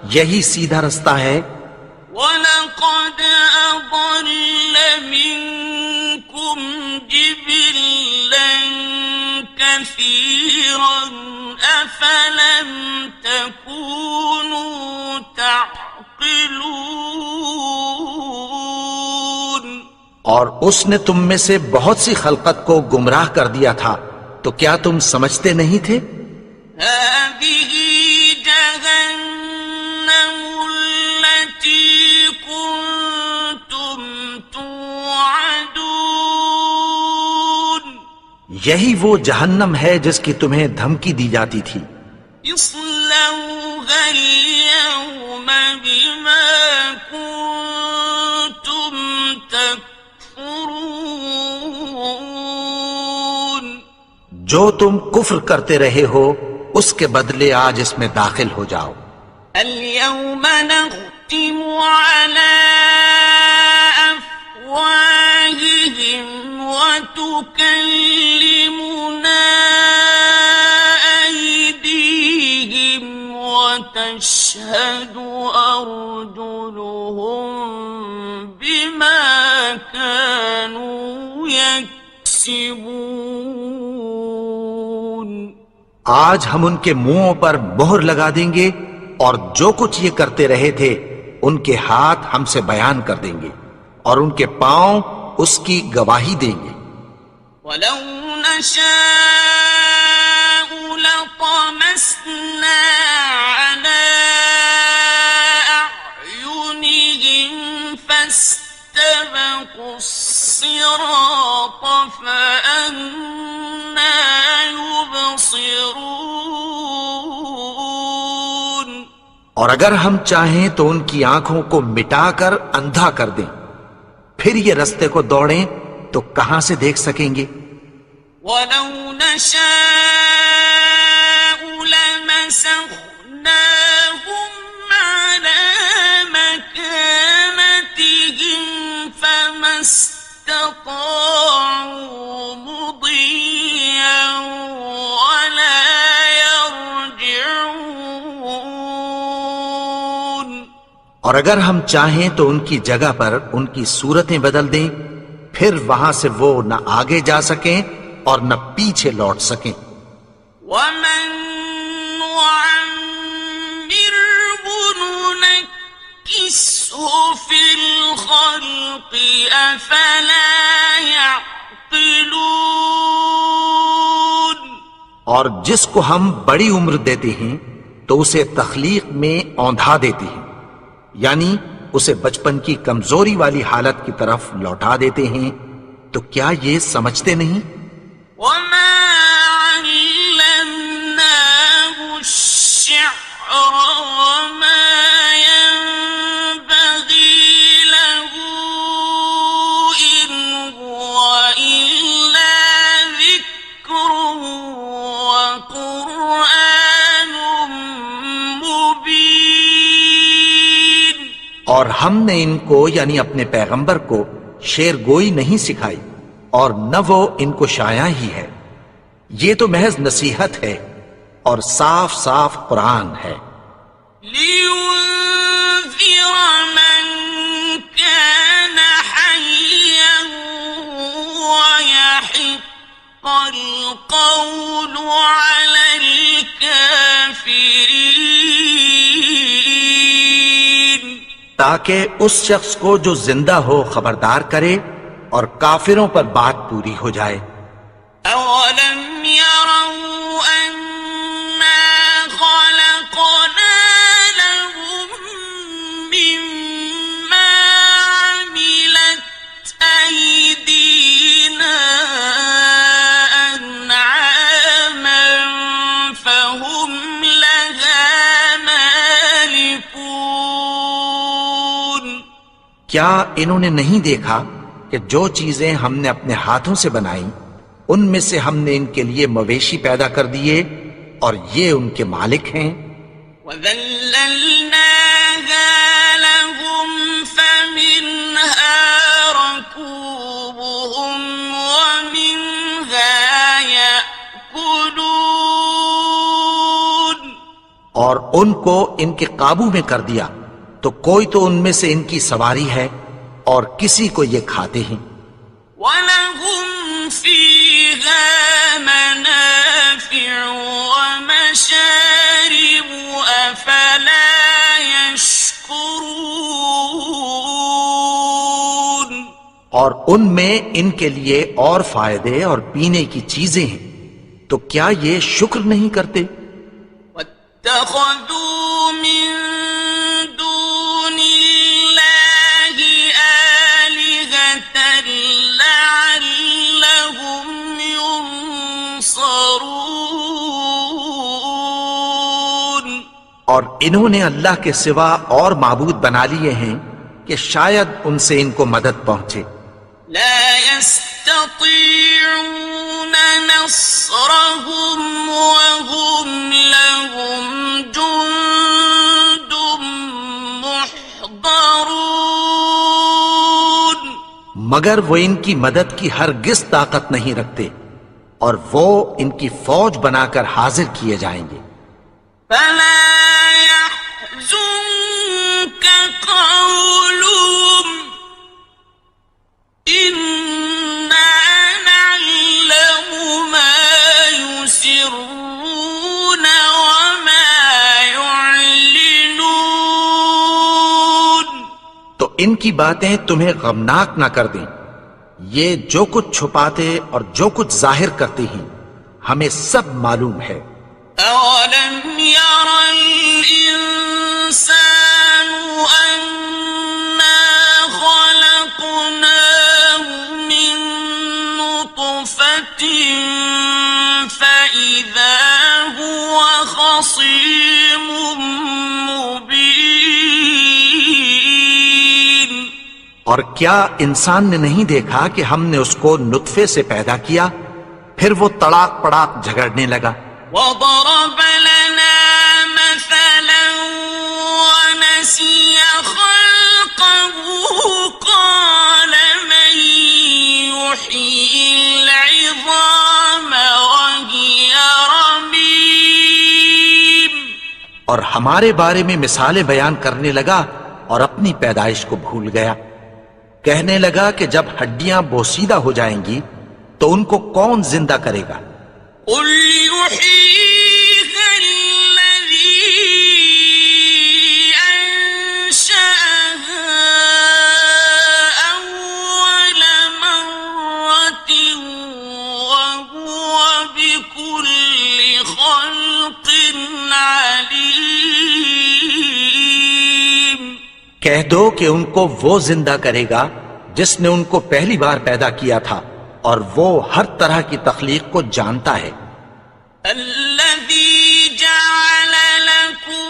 یہی سیدھا رستہ ہے۔ وَلَقَدْ أَضَلَّ مِنكُمْ جِبِلًّا كَثِيرًا أَفَلَمْ تَكُونُوا تَعْقِلُونَ۔ اور اس نے تم میں سے بہت سی خلقت کو گمراہ کر دیا تھا، تو کیا تم سمجھتے نہیں تھے؟ هذه جهنم التي كنتم توعدون۔ یہی وہ جہنم ہے جس کی تمہیں دھمکی دی جاتی تھی۔ اصلوها اليوم بما كنتم تكفرون۔ جو تم کفر کرتے رہے ہو اس کے بدلے آج اس میں داخل ہو جاؤ۔ اليوم نختم على أفواههم وتكلمنا أيديهم وتشهد أرجلهم بما كانوا يكسبون۔ آج ہم ان کے منہوں پر مہر لگا دیں گے اور جو کچھ یہ کرتے رہے تھے ان کے ہاتھ ہم سے بیان کر دیں گے اور ان کے پاؤں اس کی گواہی دیں گے۔ وَلَوْ نَشَاءُ لَطَمَسْنَا عَلَىٰ أَعْيُنِهِمْ فَاسْتَبَقُوا الصِّرَاطَ فَأَنَّىٰ يُبْصِرُونَ۔ اور اگر ہم چاہیں تو ان کی آنکھوں کو مٹا کر اندھا کر دیں، پھر یہ رستے کو دوڑیں تو کہاں سے دیکھ سکیں گے؟ وَلَوْ نَشَاءُ لَمَسَخْنَاهُمْ عَلَىٰ مَكَانَتِهِمْ فَمَا اسْتَطَاعُوا مُضِيًّا وَلَا يَرْجِعُونَ۔ اور اگر ہم چاہیں تو ان کی جگہ پر ان کی صورتیں بدل دیں، پھر وہاں سے وہ نہ آگے جا سکیں اور نہ پیچھے لوٹ سکیں۔ وَمَن نُّعَمِّرْهُ نُنَكِّسْهُ فِي الْخَلْقِ أَفَلَا يَعْقِلُونَ۔ اور جس کو ہم بڑی عمر دیتے ہیں تو اسے تخلیق میں اوندھا دیتے ہیں، یعنی اسے بچپن کی کمزوری والی حالت کی طرف لوٹا دیتے ہیں، تو کیا یہ سمجھتے نہیں؟ وَمَا عَلَّمْنَاهُ الشِّعْرَ وَمَا يَنبَغِي لَهُ إِنْ هُوَ إِلَّا ذِكْرٌ وَقُرْآنٌ مُبِينٌ۔ اور ہم نے ان کو یعنی اپنے پیغمبر کو شعر گوئی نہیں سکھائی اور نہ وہ ان کو شایع ہی ہے، یہ تو محض نصیحت ہے اور صاف صاف قرآن ہے۔ لِيُنذِرَ مَن كَانَ حَيًّا وَيَحِقَّ الْقَوْلُ عَلَى الْكَافِرِينَ۔ تاکہ اس شخص کو جو زندہ ہو خبردار کرے اور کافروں پر بات پوری ہو جائے۔ أَوَلَمْ يَرَوْا أَنَّا خَلَقْنَا لَهُم مِّمَّا عَمِلَتْ أَيْدِينَا أَنْعَامًا فَهُمْ لَهَا مَالِكُونَ۔ کیا انہوں نے نہیں دیکھا کہ جو چیزیں ہم نے اپنے ہاتھوں سے بنائیں ان میں سے ہم نے ان کے لیے مویشی پیدا کر دیے اور یہ ان کے مالک ہیں۔ وَذَلَّلْنَاهَا لَهُمْ فَمِنْهَا رَكُوبُهُمْ وَمِنْهَا يَأْكُلُونَ۔ اور ان کو ان کے قابو میں کر دیا تو کوئی تو ان میں سے ان کی سواری ہے اور کسی کو یہ کھاتے ہیں. وَلَهُمْ فِيهَا مَنَافِعُ وَمَشَارِبُ أَفَلَا يَشْكُرُونَ. اور ان میں ان کے لیے اور فائدے اور پینے کی چیزیں ہیں تو کیا یہ شکر نہیں کرتے؟ وَاتَّخَذُوا مِن دُونِ اللَّهِ آلِهَةً لَعَلَّهُمْ يُنصَرُونَ. اور انہوں نے اللہ کے سوا اور معبود بنا لیے ہیں کہ شاید ان سے ان کو مدد پہنچے. لا يستطيعون نصرهم وهم لهم جند محضرون. مگر وہ ان کی مدد کی ہرگز طاقت نہیں رکھتے اور وہ ان کی فوج بنا کر حاضر کیے جائیں گے. فلا يحزنك قولهم إنا نعلم ما يسرون وما يعلنون. تو ان کی باتیں تمہیں غمناک نہ کر دیں. یہ جو کچھ چھپاتے اور جو کچھ ظاہر کرتے ہیں ہمیں سب معلوم ہے. أَوَلَمْ يَرَ الْإِنسَانُ أَنَّا خَلَقْنَاهُ مِن نُّطْفَةٍ فَإِذَا هُوَ خَصِيمٌ مُّبِينٌ. اور کیا انسان نے نہیں دیکھا کہ ہم نے اس کو نطفے سے پیدا کیا پھر وہ تڑاک پڑاک جھگڑنے لگا. وَضَرَبَ لَنَا مَثَلًا وَنَسِيَ خَلْقَهُ قَالَ مَن يُحْيِي الْعِظَامَ وَهِيَ رَمِيمٌ. اور ہمارے بارے میں مثالیں بیان کرنے لگا اور اپنی پیدائش کو بھول گیا. کہنے لگا کہ جب ہڈیاں بوسیدہ ہو جائیں گی تو ان کو کون زندہ کرے گا؟ قُلْ يُحْيِيهَا الَّذِي أَنشَأَهَا أَوَّلَ مَرَّةٍ وَهُوَ بِكُلِّ خَلْقٍ عَلِيمٌ. کہہ دو کہ ان کو وہ زندہ کرے گا جس نے ان کو پہلی بار پیدا کیا تھا اور وہ ہر طرح کی تخلیق کو جانتا ہے. الذي جعل لكم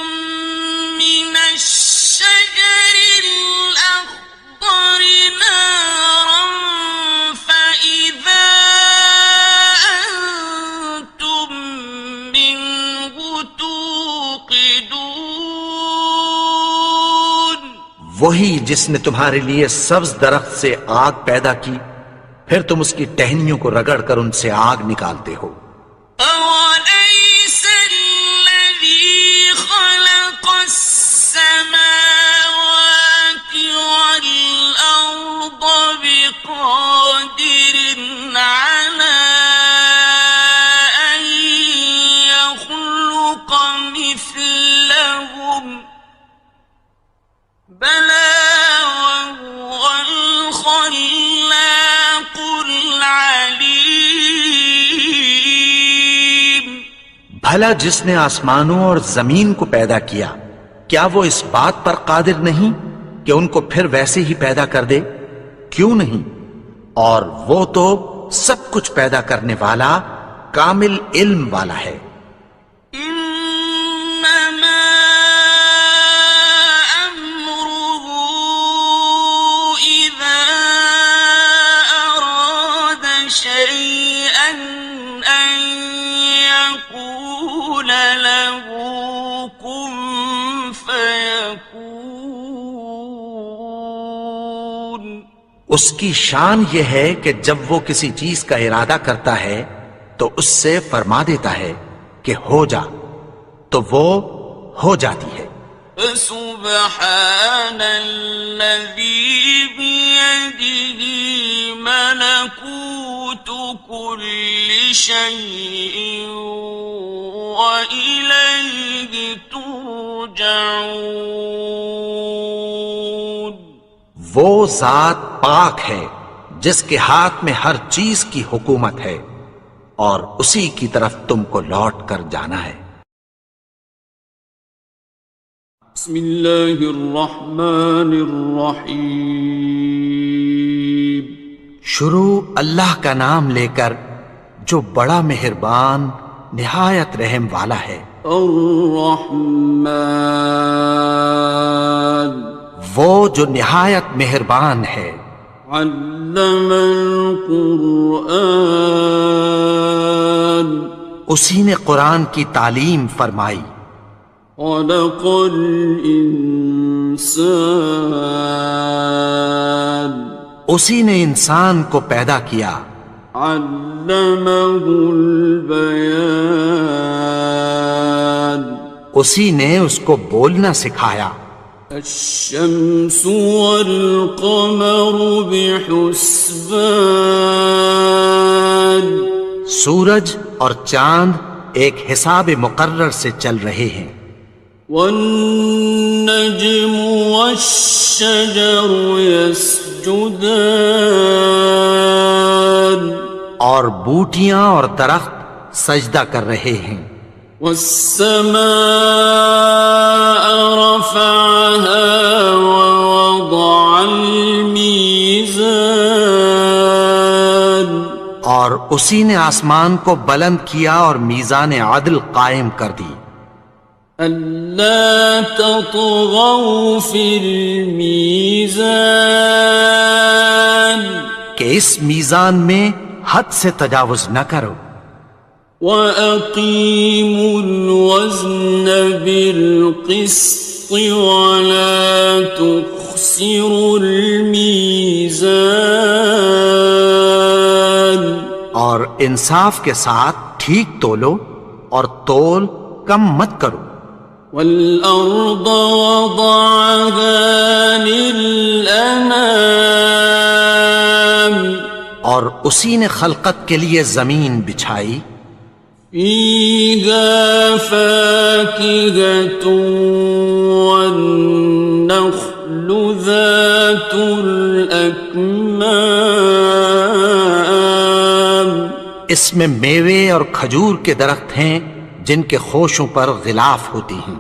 من الشجر الأخضر نارا فإذا أنتم منه توقدون. وہی جس نے تمہارے لیے سبز درخت سے آگ پیدا کی پھر تم اس کی ٹہنیوں کو رگڑ کر ان سے آگ نکالتے ہو. أَوَلَيْسَ الَّذِي خَلَقَ السَّمَاوَاتِ وَالْأَرْضَ بِقَادِرٍ عَلَىٰ أَن يَخْلُقَ مِثْلَهُم بَلَىٰ وَهُوَ الْخَلَّاقُ الْعَلِيمُ. بھلا جس نے آسمانوں اور زمین کو پیدا کیا کیا وہ اس بات پر قادر نہیں کہ ان کو پھر ویسے ہی پیدا کر دے؟ کیوں نہیں؟ اور وہ تو سب کچھ پیدا کرنے والا کامل علم والا ہے. إنما أمره إذا أراد شيئا أن يقول له كن فيكون. اس کی شان یہ ہے کہ جب وہ کسی چیز کا ارادہ کرتا ہے تو اس سے فرما دیتا ہے کہ ہو جا تو وہ ہو جاتی ہے۔ فسبحان الذي بيده ملكوت كل شيء وإليه ترجعون۔ وہ ذات پاک ہے جس کے ہاتھ میں ہر چیز کی حکومت ہے اور اسی کی طرف تم کو لوٹ کر جانا ہے۔ بسم اللہ الرحمن الرحیم۔ شروع اللہ کا نام لے کر جو بڑا مہربان نہایت رحم والا ہے۔ الرحمن وہ جو نہایت مہربان ہے۔ علم القرآن اسی نے قرآن کی تعلیم فرمائی۔ خلق الانسان اسی نے انسان کو پیدا کیا۔ علمہ البیان اسی نے اس کو بولنا سکھایا۔ الشمس والقمر بحسبان سورج اور چاند ایک حساب مقرر سے چل رہے ہیں۔ والنجم والشجر يسجدان اور بوٹیاں اور درخت سجدہ کر رہے ہیں۔ والسماء رفعها ووضع الميزان اور اسی نے آسمان کو بلند کیا اور میزان عدل قائم کر دی۔ ألا تطغوا في الميزان کہ اس میزان میں حد سے تجاوز نہ کرو۔ وَأَقِيمُوا الْوَزْنَ بِالْقِسْطِ وَلَا تُخْسِرُوا الْمِيزَانَ اور انصاف کے ساتھ ٹھیک تولو اور تول کم مت کرو۔ وَالْأَرْضَ وَضَعَهَا لِلْأَنَامِ اور اسی نے خلقت کے لیے زمین بچھائی۔ فِيهَا فَاكِهَةٌ وَالنَّخْلُ ذَاتُ الْأَكْمَامِ اس میں میوے اور کھجور کے درخت ہیں جن کے خوشوں پر غلاف ہوتی ہیں۔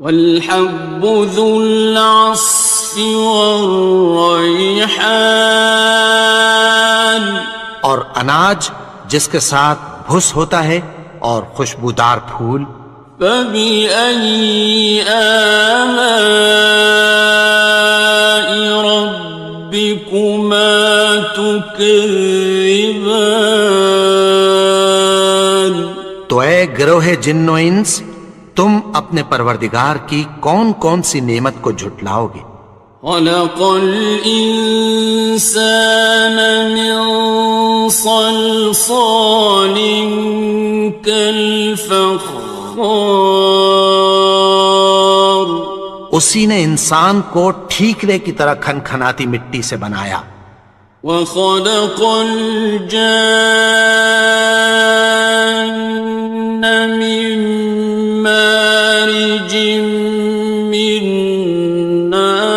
وَالْحَبُّ ذُو الْعَصْفِ وَالرَّيْحَانِ اور اناج جس کے ساتھ بھس ہوتا ہے اور خوشبودار پھول۔ فَبِأَيِّ آلَاءِ رَبِّكُمَا تُكَذِّبَانِ تو اے گروہ جن و انس، تم اپنے پروردگار کی کون کون سی نعمت کو جھٹلاؤ گے؟ خَلَقَ الْإِنسَانَ مِنْ صَلْصَالٍ كَالْفَخَّارِ اسی نے انسان کو ٹھیکرے کی طرح کھنکھناتی مٹی سے بنایا۔ وَخَلَقَ الْجَانَّ مِن مَّارِجٍ مِّن نَّارٍ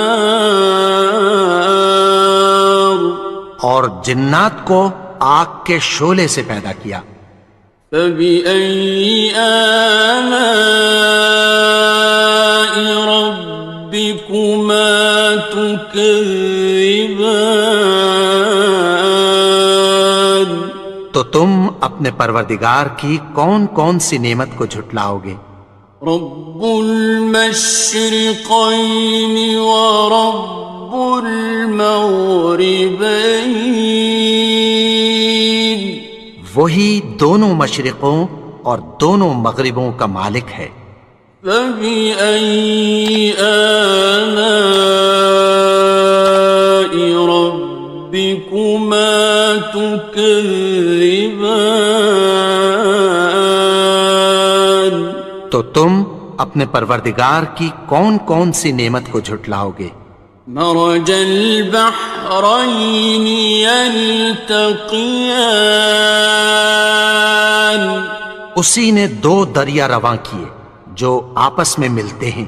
اور جنات کو آگ کے شعلے سے پیدا کیا۔ فَبِأَيِّ آلَاءِ رَبِّكُمَا تُكَذِّبَانِ تو تم اپنے پروردگار کی کون کون سی نعمت کو جھٹلاؤ گے؟ رب المشرقين ورب المغربين وہی دونوں مشرقوں اور دونوں مغربوں کا مالک ہے۔ فبأي آلاء ربكما تكذبان تو تم اپنے پروردگار کی کون کون سی نعمت کو جھٹلاؤ گے؟ مرج البحرين يلتقيان اسی نے دو دریا رواں کیے جو آپس میں ملتے ہیں،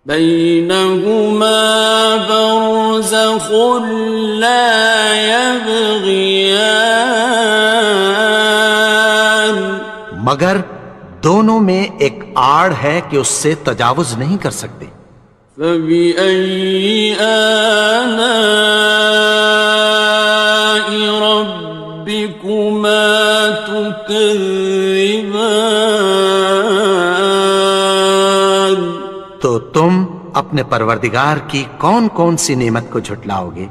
بينهما برزخ لا يبغيان مگر دونوں میں ایک آڑ ہے کہ اس سے تجاوز نہیں کر سکتے۔ فبأي آلاء ربكما تكذبان تو تم اپنے پروردگار کی کون کون سی نعمت کو جھٹلاؤ گے؟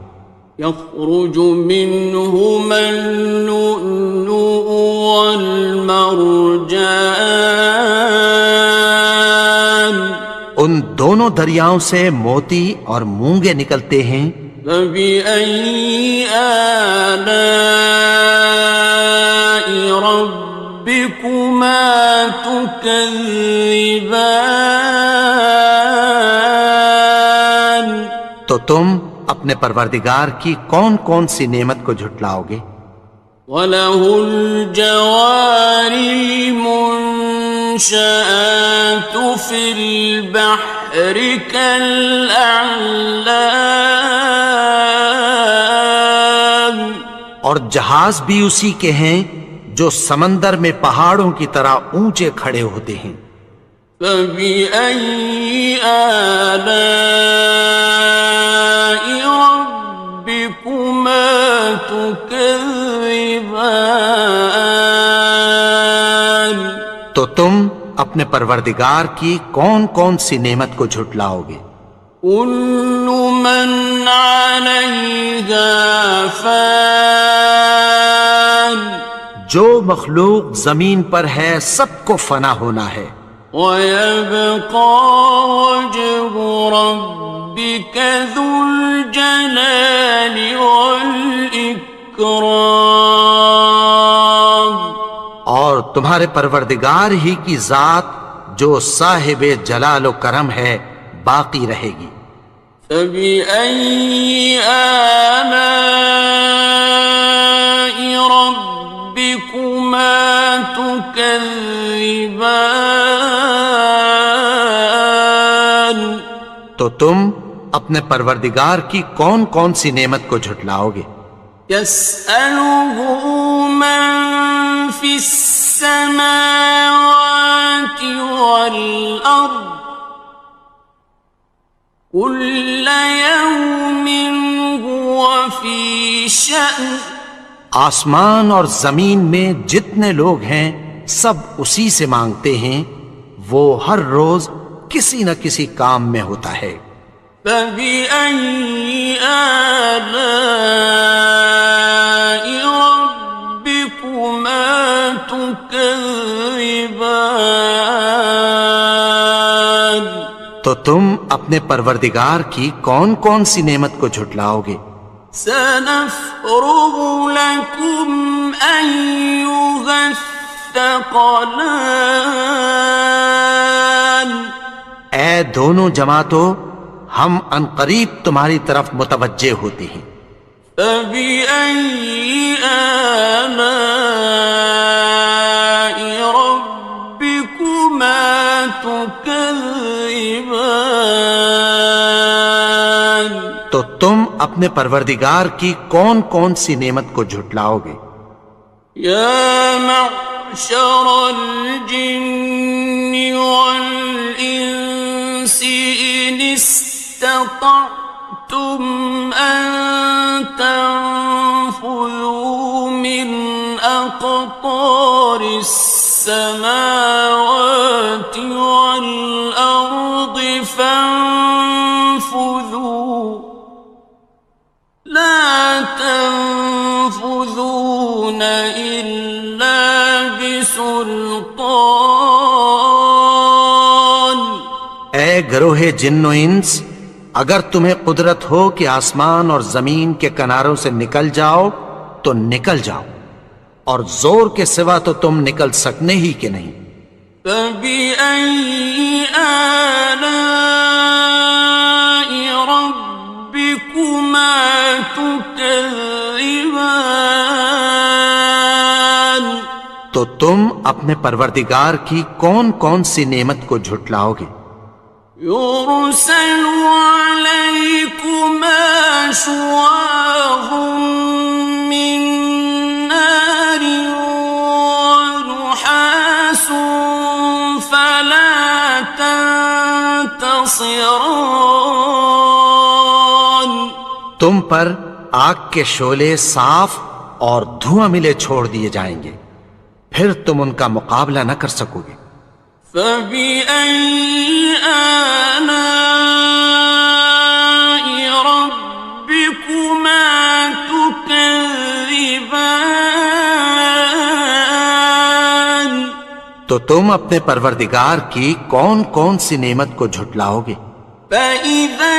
يخرج منهما اللؤلؤ والمرجان ان دونوں دریاؤں سے موتی اور مونگے نکلتے ہیں۔ فبأي آلاء ربكما تكذبان تو تم اپنے پروردگار کی کون کون سی نعمت کو جھٹلاؤ گے؟ وَلَهُ الْجَوَارِ الْمُنشَآتُ فِي الْبَحْرِ كَالْأَعْلَامِ اور جہاز بھی اسی کے ہیں جو سمندر میں پہاڑوں کی طرح اونچے کھڑے ہوتے ہیں۔ فَبِأَيِّ آلَاءِ رَبِّكُمَا تُكَذِّبَانِ تو تم اپنے پروردگار کی کون کون سی نعمت کو جھٹلاؤ گے؟ كُلُّ مَنْ عَلَيْهَا فَانٍ جو مخلوق زمین پر ہے سب کو فنا ہونا ہے، وَيَبْقَى وَجْهُ رَبِّكَ ذُو الْجَلَالِ وَالْإِكْرَامِ اور تمہارے پروردگار ہی کی ذات جو صاحب جلال و کرم ہے باقی رہے گی۔ فَبِأَيِّ آلَاءِ رَبِّكُمَا تُكَذِّبَانِ تو تم اپنے پروردگار کی کون کون سی نعمت کو جھٹلاؤ گے؟ يَسْأَلُهُ مَن فِي السَّمَاوَاتِ وَالْأَرْضِ كُلَّ يَوْمٍ هُوَ فِي شَأْنٍ آسمان اور زمین میں جتنے لوگ ہیں سب اسی سے مانگتے ہیں، وہ ہر روز کسی نہ کسی کام میں ہوتا ہے۔ فَبِأَيِّ آلَاءِ رَبِّكُمَا تُكَذِّبَانِ تو تم اپنے پروردگار کی کون کون سی نعمت کو جھٹلاؤ گے؟ سَنَفْرُغُ لَكُمْ أَيُّهَ الثَّقَلَانِ اے دونوں جماعتوں، ہم عنقریب تمہاری طرف متوجہ ہوتے ہیں۔ فَبِأَيِّ آلَاءِ رَبِّكُمَا تُكَذِّبَانِ تو تم اپنے پروردگار کی کون کون سی نعمت کو جھٹلاؤ گے؟ يَا مَعْشَرَ الْجِنِّ وَالْإِنسِ إِنِ اسْتَطَعْتُمْ أَن تَنفُذُوا مِنْ أَقْطَارِ السَّمَاوَاتِ وَالْأَرْضِ فَانفُذُوا لَا تَنفُذُونَ إِلَّا بِسُلْطَانٍ اے گروہ جن و انس، اگر تمہیں قدرت ہو کہ آسمان اور زمین کے کناروں سے نکل جاؤ تو نکل جاؤ، اور زور کے سوا تو تم نکل سکنے ہی کہ نہیں۔ فبأي آلاء ربكما تكذبان؟ تو تم اپنے پروردگار کی کون کون سی نعمت کو جھٹلاؤ گے؟ يرسل عليكما شواظ من نار ونحاس فلا تنتصران۔ تم پر آگ کے شعلے صاف اور دھواں ملے چھوڑ دیے جائیں گے، پھر تم ان کا مقابلہ نہ کر سکو گے۔ فبأي آلاء ربكما تكذبان؟ تو تم اپنے پروردگار کی کون کون سی نعمت کو جھٹلاؤ گے؟ فإذا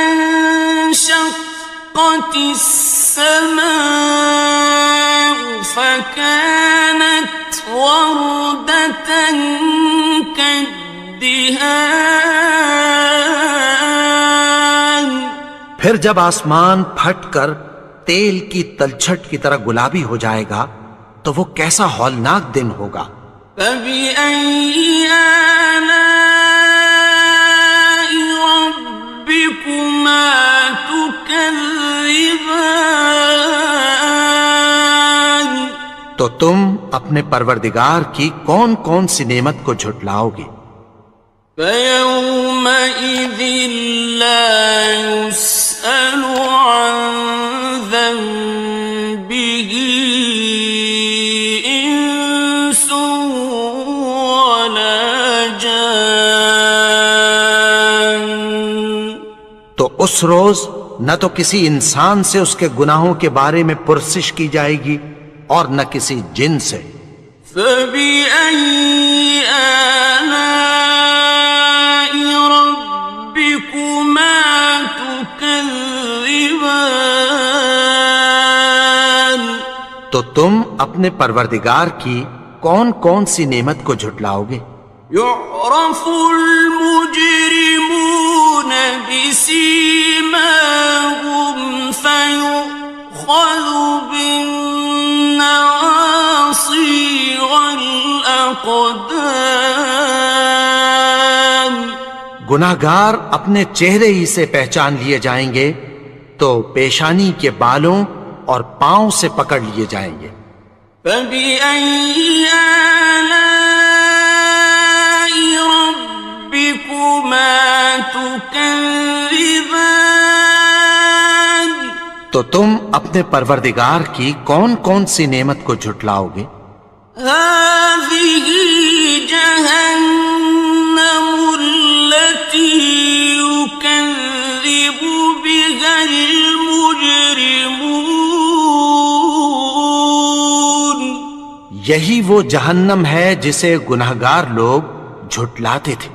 انشقت السماء فكانت وردة كالدهان۔ پھر جب آسمان پھٹ کر تیل کی تلچھٹ کی طرح گلابی ہو جائے گا تو وہ کیسا ہولناک دن ہوگا۔ فبأي آلاء ربكما تكذبان؟ تو تم اپنے پروردگار کی کون کون سی نعمت کو جھٹلاؤ گے؟ فيومئذ لا يسأل عن ذنبه إنس ولا جان۔ تو اس روز نہ تو کسی انسان سے اس کے گناہوں کے بارے میں پرسش کی جائے گی اور نہ کسی جن سے۔ فبأي آلاء ربكما تكذبان؟ تو تم اپنے پروردگار کی کون کون سی نعمت کو جھٹلاؤ گے؟ يعرف المجرمون بسيماهم فيؤخذ بالنواصي والأقدام۔ گناہگار اپنے چہرے ہی سے پہچان لیے جائیں گے تو پیشانی کے بالوں اور پاؤں سے پکڑ لیے جائیں گے۔ فبأي آلاء ربكما تكذبان؟ تو تم اپنے پروردگار کی کون کون سی نعمت کو جھٹلاؤ گے؟ هذه جهنم التي يكذب بها المجرمون۔ یہی وہ جہنم ہے جسے گناہگار لوگ جھٹلاتے تھے۔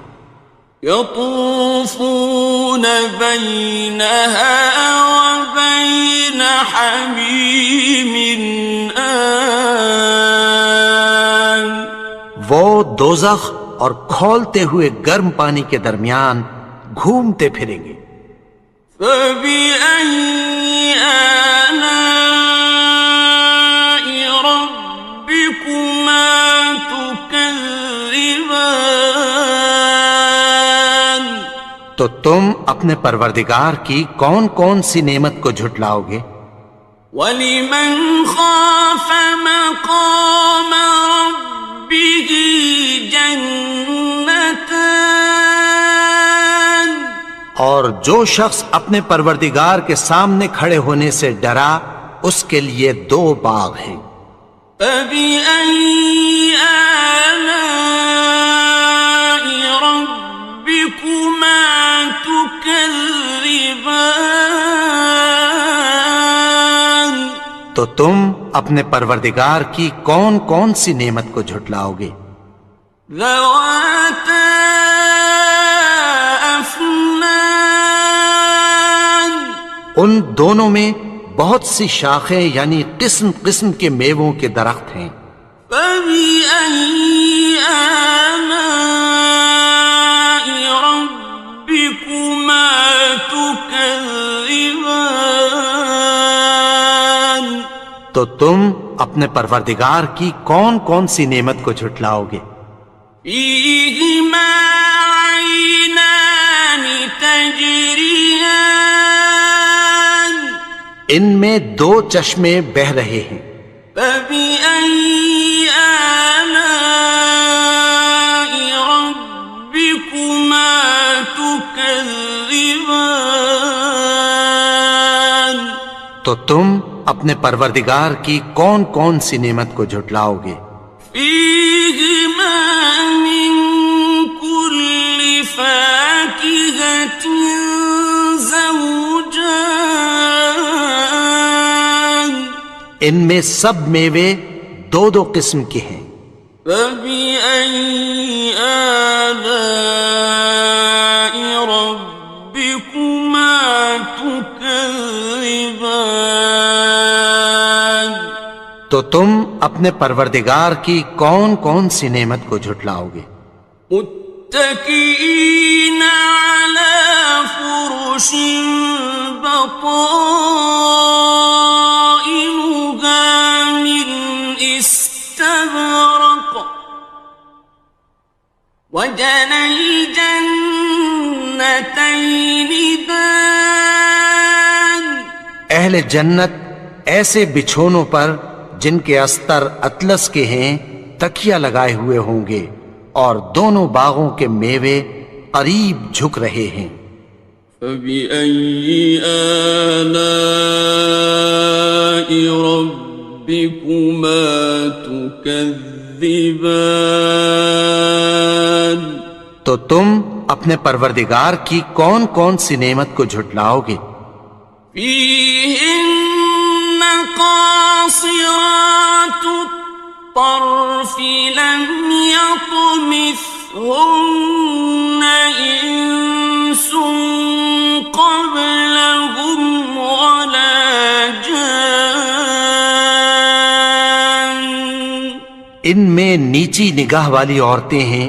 يطوفون بينها وبين حميم آن۔ وہ دوزخ اور کھولتے ہوئے گرم پانی کے درمیان گھومتے پھریں گے۔ فبأي آلاء ربكما تكذبان؟ تو تم اپنے پروردگار کی کون کون سی نعمت کو جھٹلاؤ گے؟ وَلِمَنْ خَافَ مَقَامَ رَبِّهِ جَنَّتَانِ؟ اور جو شخص اپنے پروردگار کے سامنے کھڑے ہونے سے ڈرا اس کے لیے دو باغ ہیں۔ فَبِأَيِّ آلَاءِ رَبِّكُمَا تُكَذِّبَانِ؟ تو تم اپنے پروردگار کی کون کون سی نعمت کو جھٹلاؤ گے؟ ذَوَاتَا أَفْنَانٍ؟ ان دونوں میں بہت سی شاخیں یعنی قسم قسم کے میووں کے درخت ہیں۔ فبأي آلاء ربكما تكذبان؟ تو تم اپنے پروردگار کی کون کون سی نعمت کو جھٹلاؤ گے؟ فيهما عينان تجريان ان میں دو چشمے بہ رہے ہیں، فبأي آلاء ربكما تكذبان؟ تو تم اپنے پروردگار کی کون کون سی نعمت کو جھٹلاؤ گے؟ فيهما من كل فاكهة زوجان ان میں سب میوے دو دو قسم کے ہیں، فبأي آلاء ربكما تكذبان؟ تو تم اپنے پروردگار کی کون کون سی نعمت کو جھٹلاؤ گے؟ متكئين على فرش بطائنها من استبرق وجنى الجنتين دان اہل جنت ایسے بچھونوں پر جن کے استر اطلس کے ہیں تکیہ لگائے ہوئے ہوں گے، اور دونوں باغوں کے میوے قریب جھک رہے ہیں۔ فبأي آلاء ربكما تكذبان؟ تو تم اپنے پروردگار کی کون کون سی نعمت کو جھٹلاؤ گے؟ فيهن قاصرات الطرف لم يطمثهن إنس قبلهم ولا جان ان میں نیچی نگاہ والی عورتیں ہیں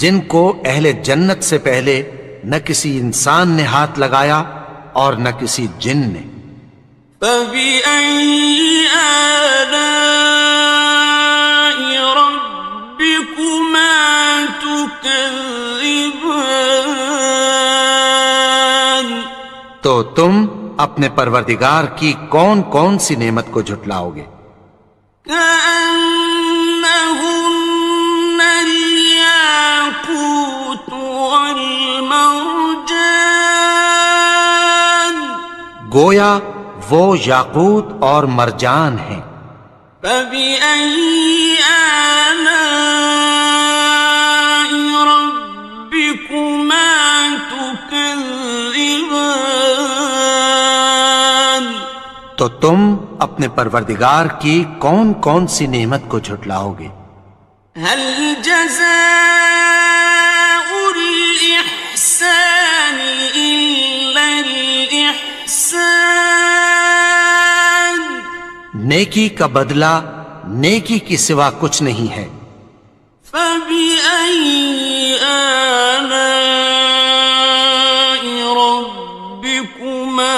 جن کو اہل جنت سے پہلے نہ کسی انسان نے ہاتھ لگایا اور نہ کسی جن نے۔ فبأي آلاء ربكما تكذبان؟ تو تم اپنے پروردگار کی کون کون سی نعمت کو جھٹلاؤ گے؟ كأنهن الياقوت والمرجان گویا وہ یاقوت اور مرجان ہیں۔ فبأي آلاء ربكما تكذبان؟ تو تم اپنے پروردگار کی کون کون سی نعمت کو جھٹلاؤ گے؟ هل جزاء الإحسان إلا الإحسان؟ نیکی کا بدلہ نیکی کی سوا کچھ نہیں ہے۔ فبأي آلاء ربكما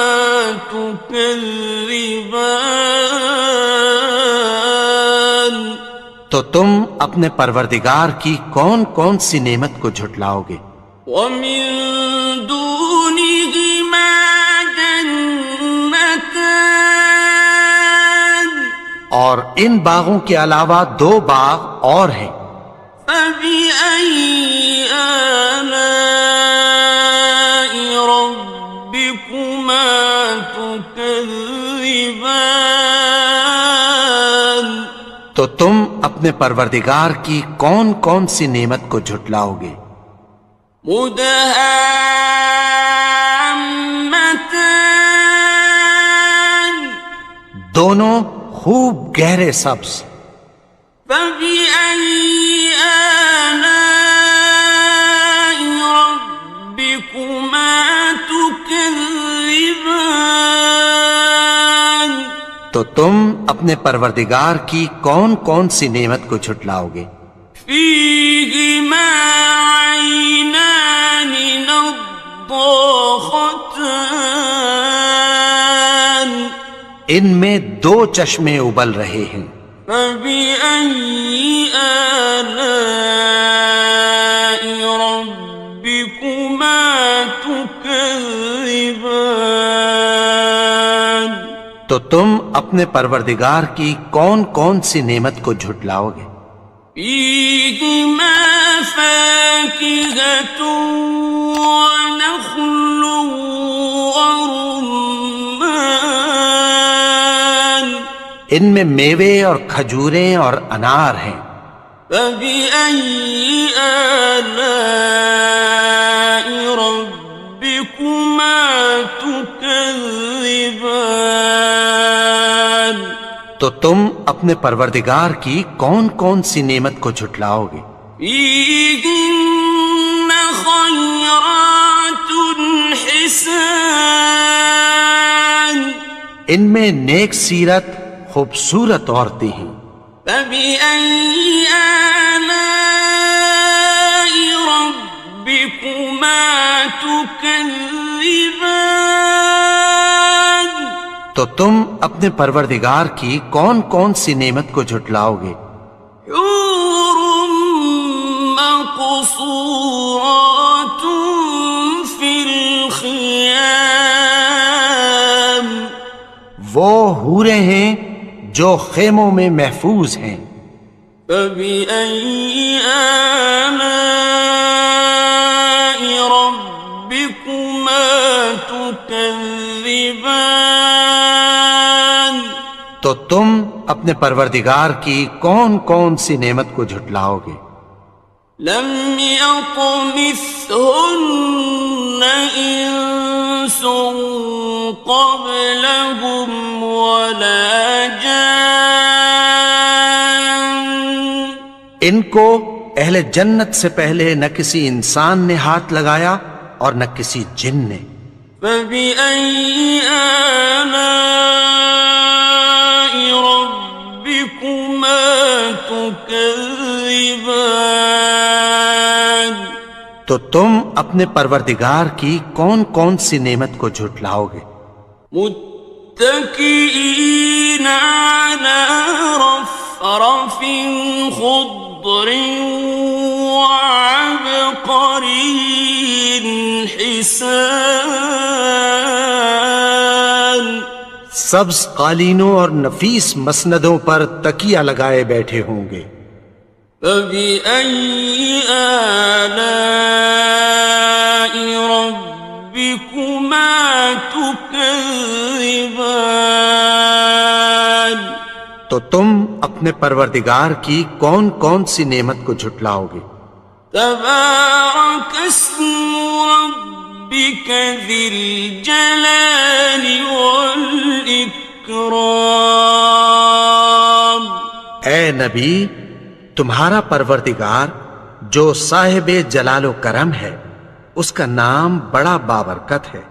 تكذبان؟ تو تم اپنے پروردگار کی کون کون سی نعمت کو جھٹلاؤ گے؟ ومن دونهما جنتان اور ان باغوں کے علاوہ دو باغ اور ہیں۔ فبأي آلاء ربكما تكذبان؟ تو تم اپنے پروردگار کی کون کون سی نعمت کو جھٹلاؤ گے؟ مدهامتان دونوں خوب گہرے سبز۔ فبأي آلاء ربكما تكذبان؟ تو تو تم اپنے پروردگار کی کون کون سی نعمت کو جھٹلاؤ گے؟ فيهما عينان نضاختان ان میں دو چشمے ابل رہے ہیں، فبأي آلاء ربكما تكذبان تو تم اپنے پروردگار کی کون کون سی نعمت کو جھٹلاؤ گے؟ فيهما فاكهة ونخل ورمان ان میں میوے اور کھجوریں اور انار ہیں، فبأي آلاء ربكما تكذبان تو تم اپنے پروردگار کی کون کون سی نعمت کو جھٹلاؤ گے؟ فيهن خيرات حسان ان میں نیک سیرت خوبصورت عورتیں ہیں، فبأي آلاء ربكما تكذبان تو تم اپنے پروردگار کی کون کون سی نعمت کو جھٹلاؤ گے؟ حور مقصورات في الخيام وہ حوریں ہیں جو خیموں میں محفوظ ہیں، فبأي آلاء ربكما تكذبان تو تم اپنے پروردگار کی کون کون سی نعمت کو جھٹلاؤ گے؟ لم يطمثهن إنس قبلهم ولا جان ان کو اہل جنت سے پہلے نہ کسی انسان نے ہاتھ لگایا اور نہ کسی جن نے، فبأي آلاء ربكما تكذبان تو تم اپنے پروردگار کی کون کون سی نعمت کو جھٹلاؤ گے؟ متكئين على رفرف خضر وعبقري حسان سبز قالینوں اور نفیس مسندوں پر تکیہ لگائے بیٹھے ہوں گے، فبأي آلاء ربكما تكذبان تو تم اپنے پروردگار کی کون کون سی نعمت کو جھٹلاؤ گے؟ تبارك اسم ربك ذي الجلال والإكرام اے نبی، تمہارا پروردگار جو صاحب جلال و کرم ہے، اس کا نام بڑا بابرکت ہے۔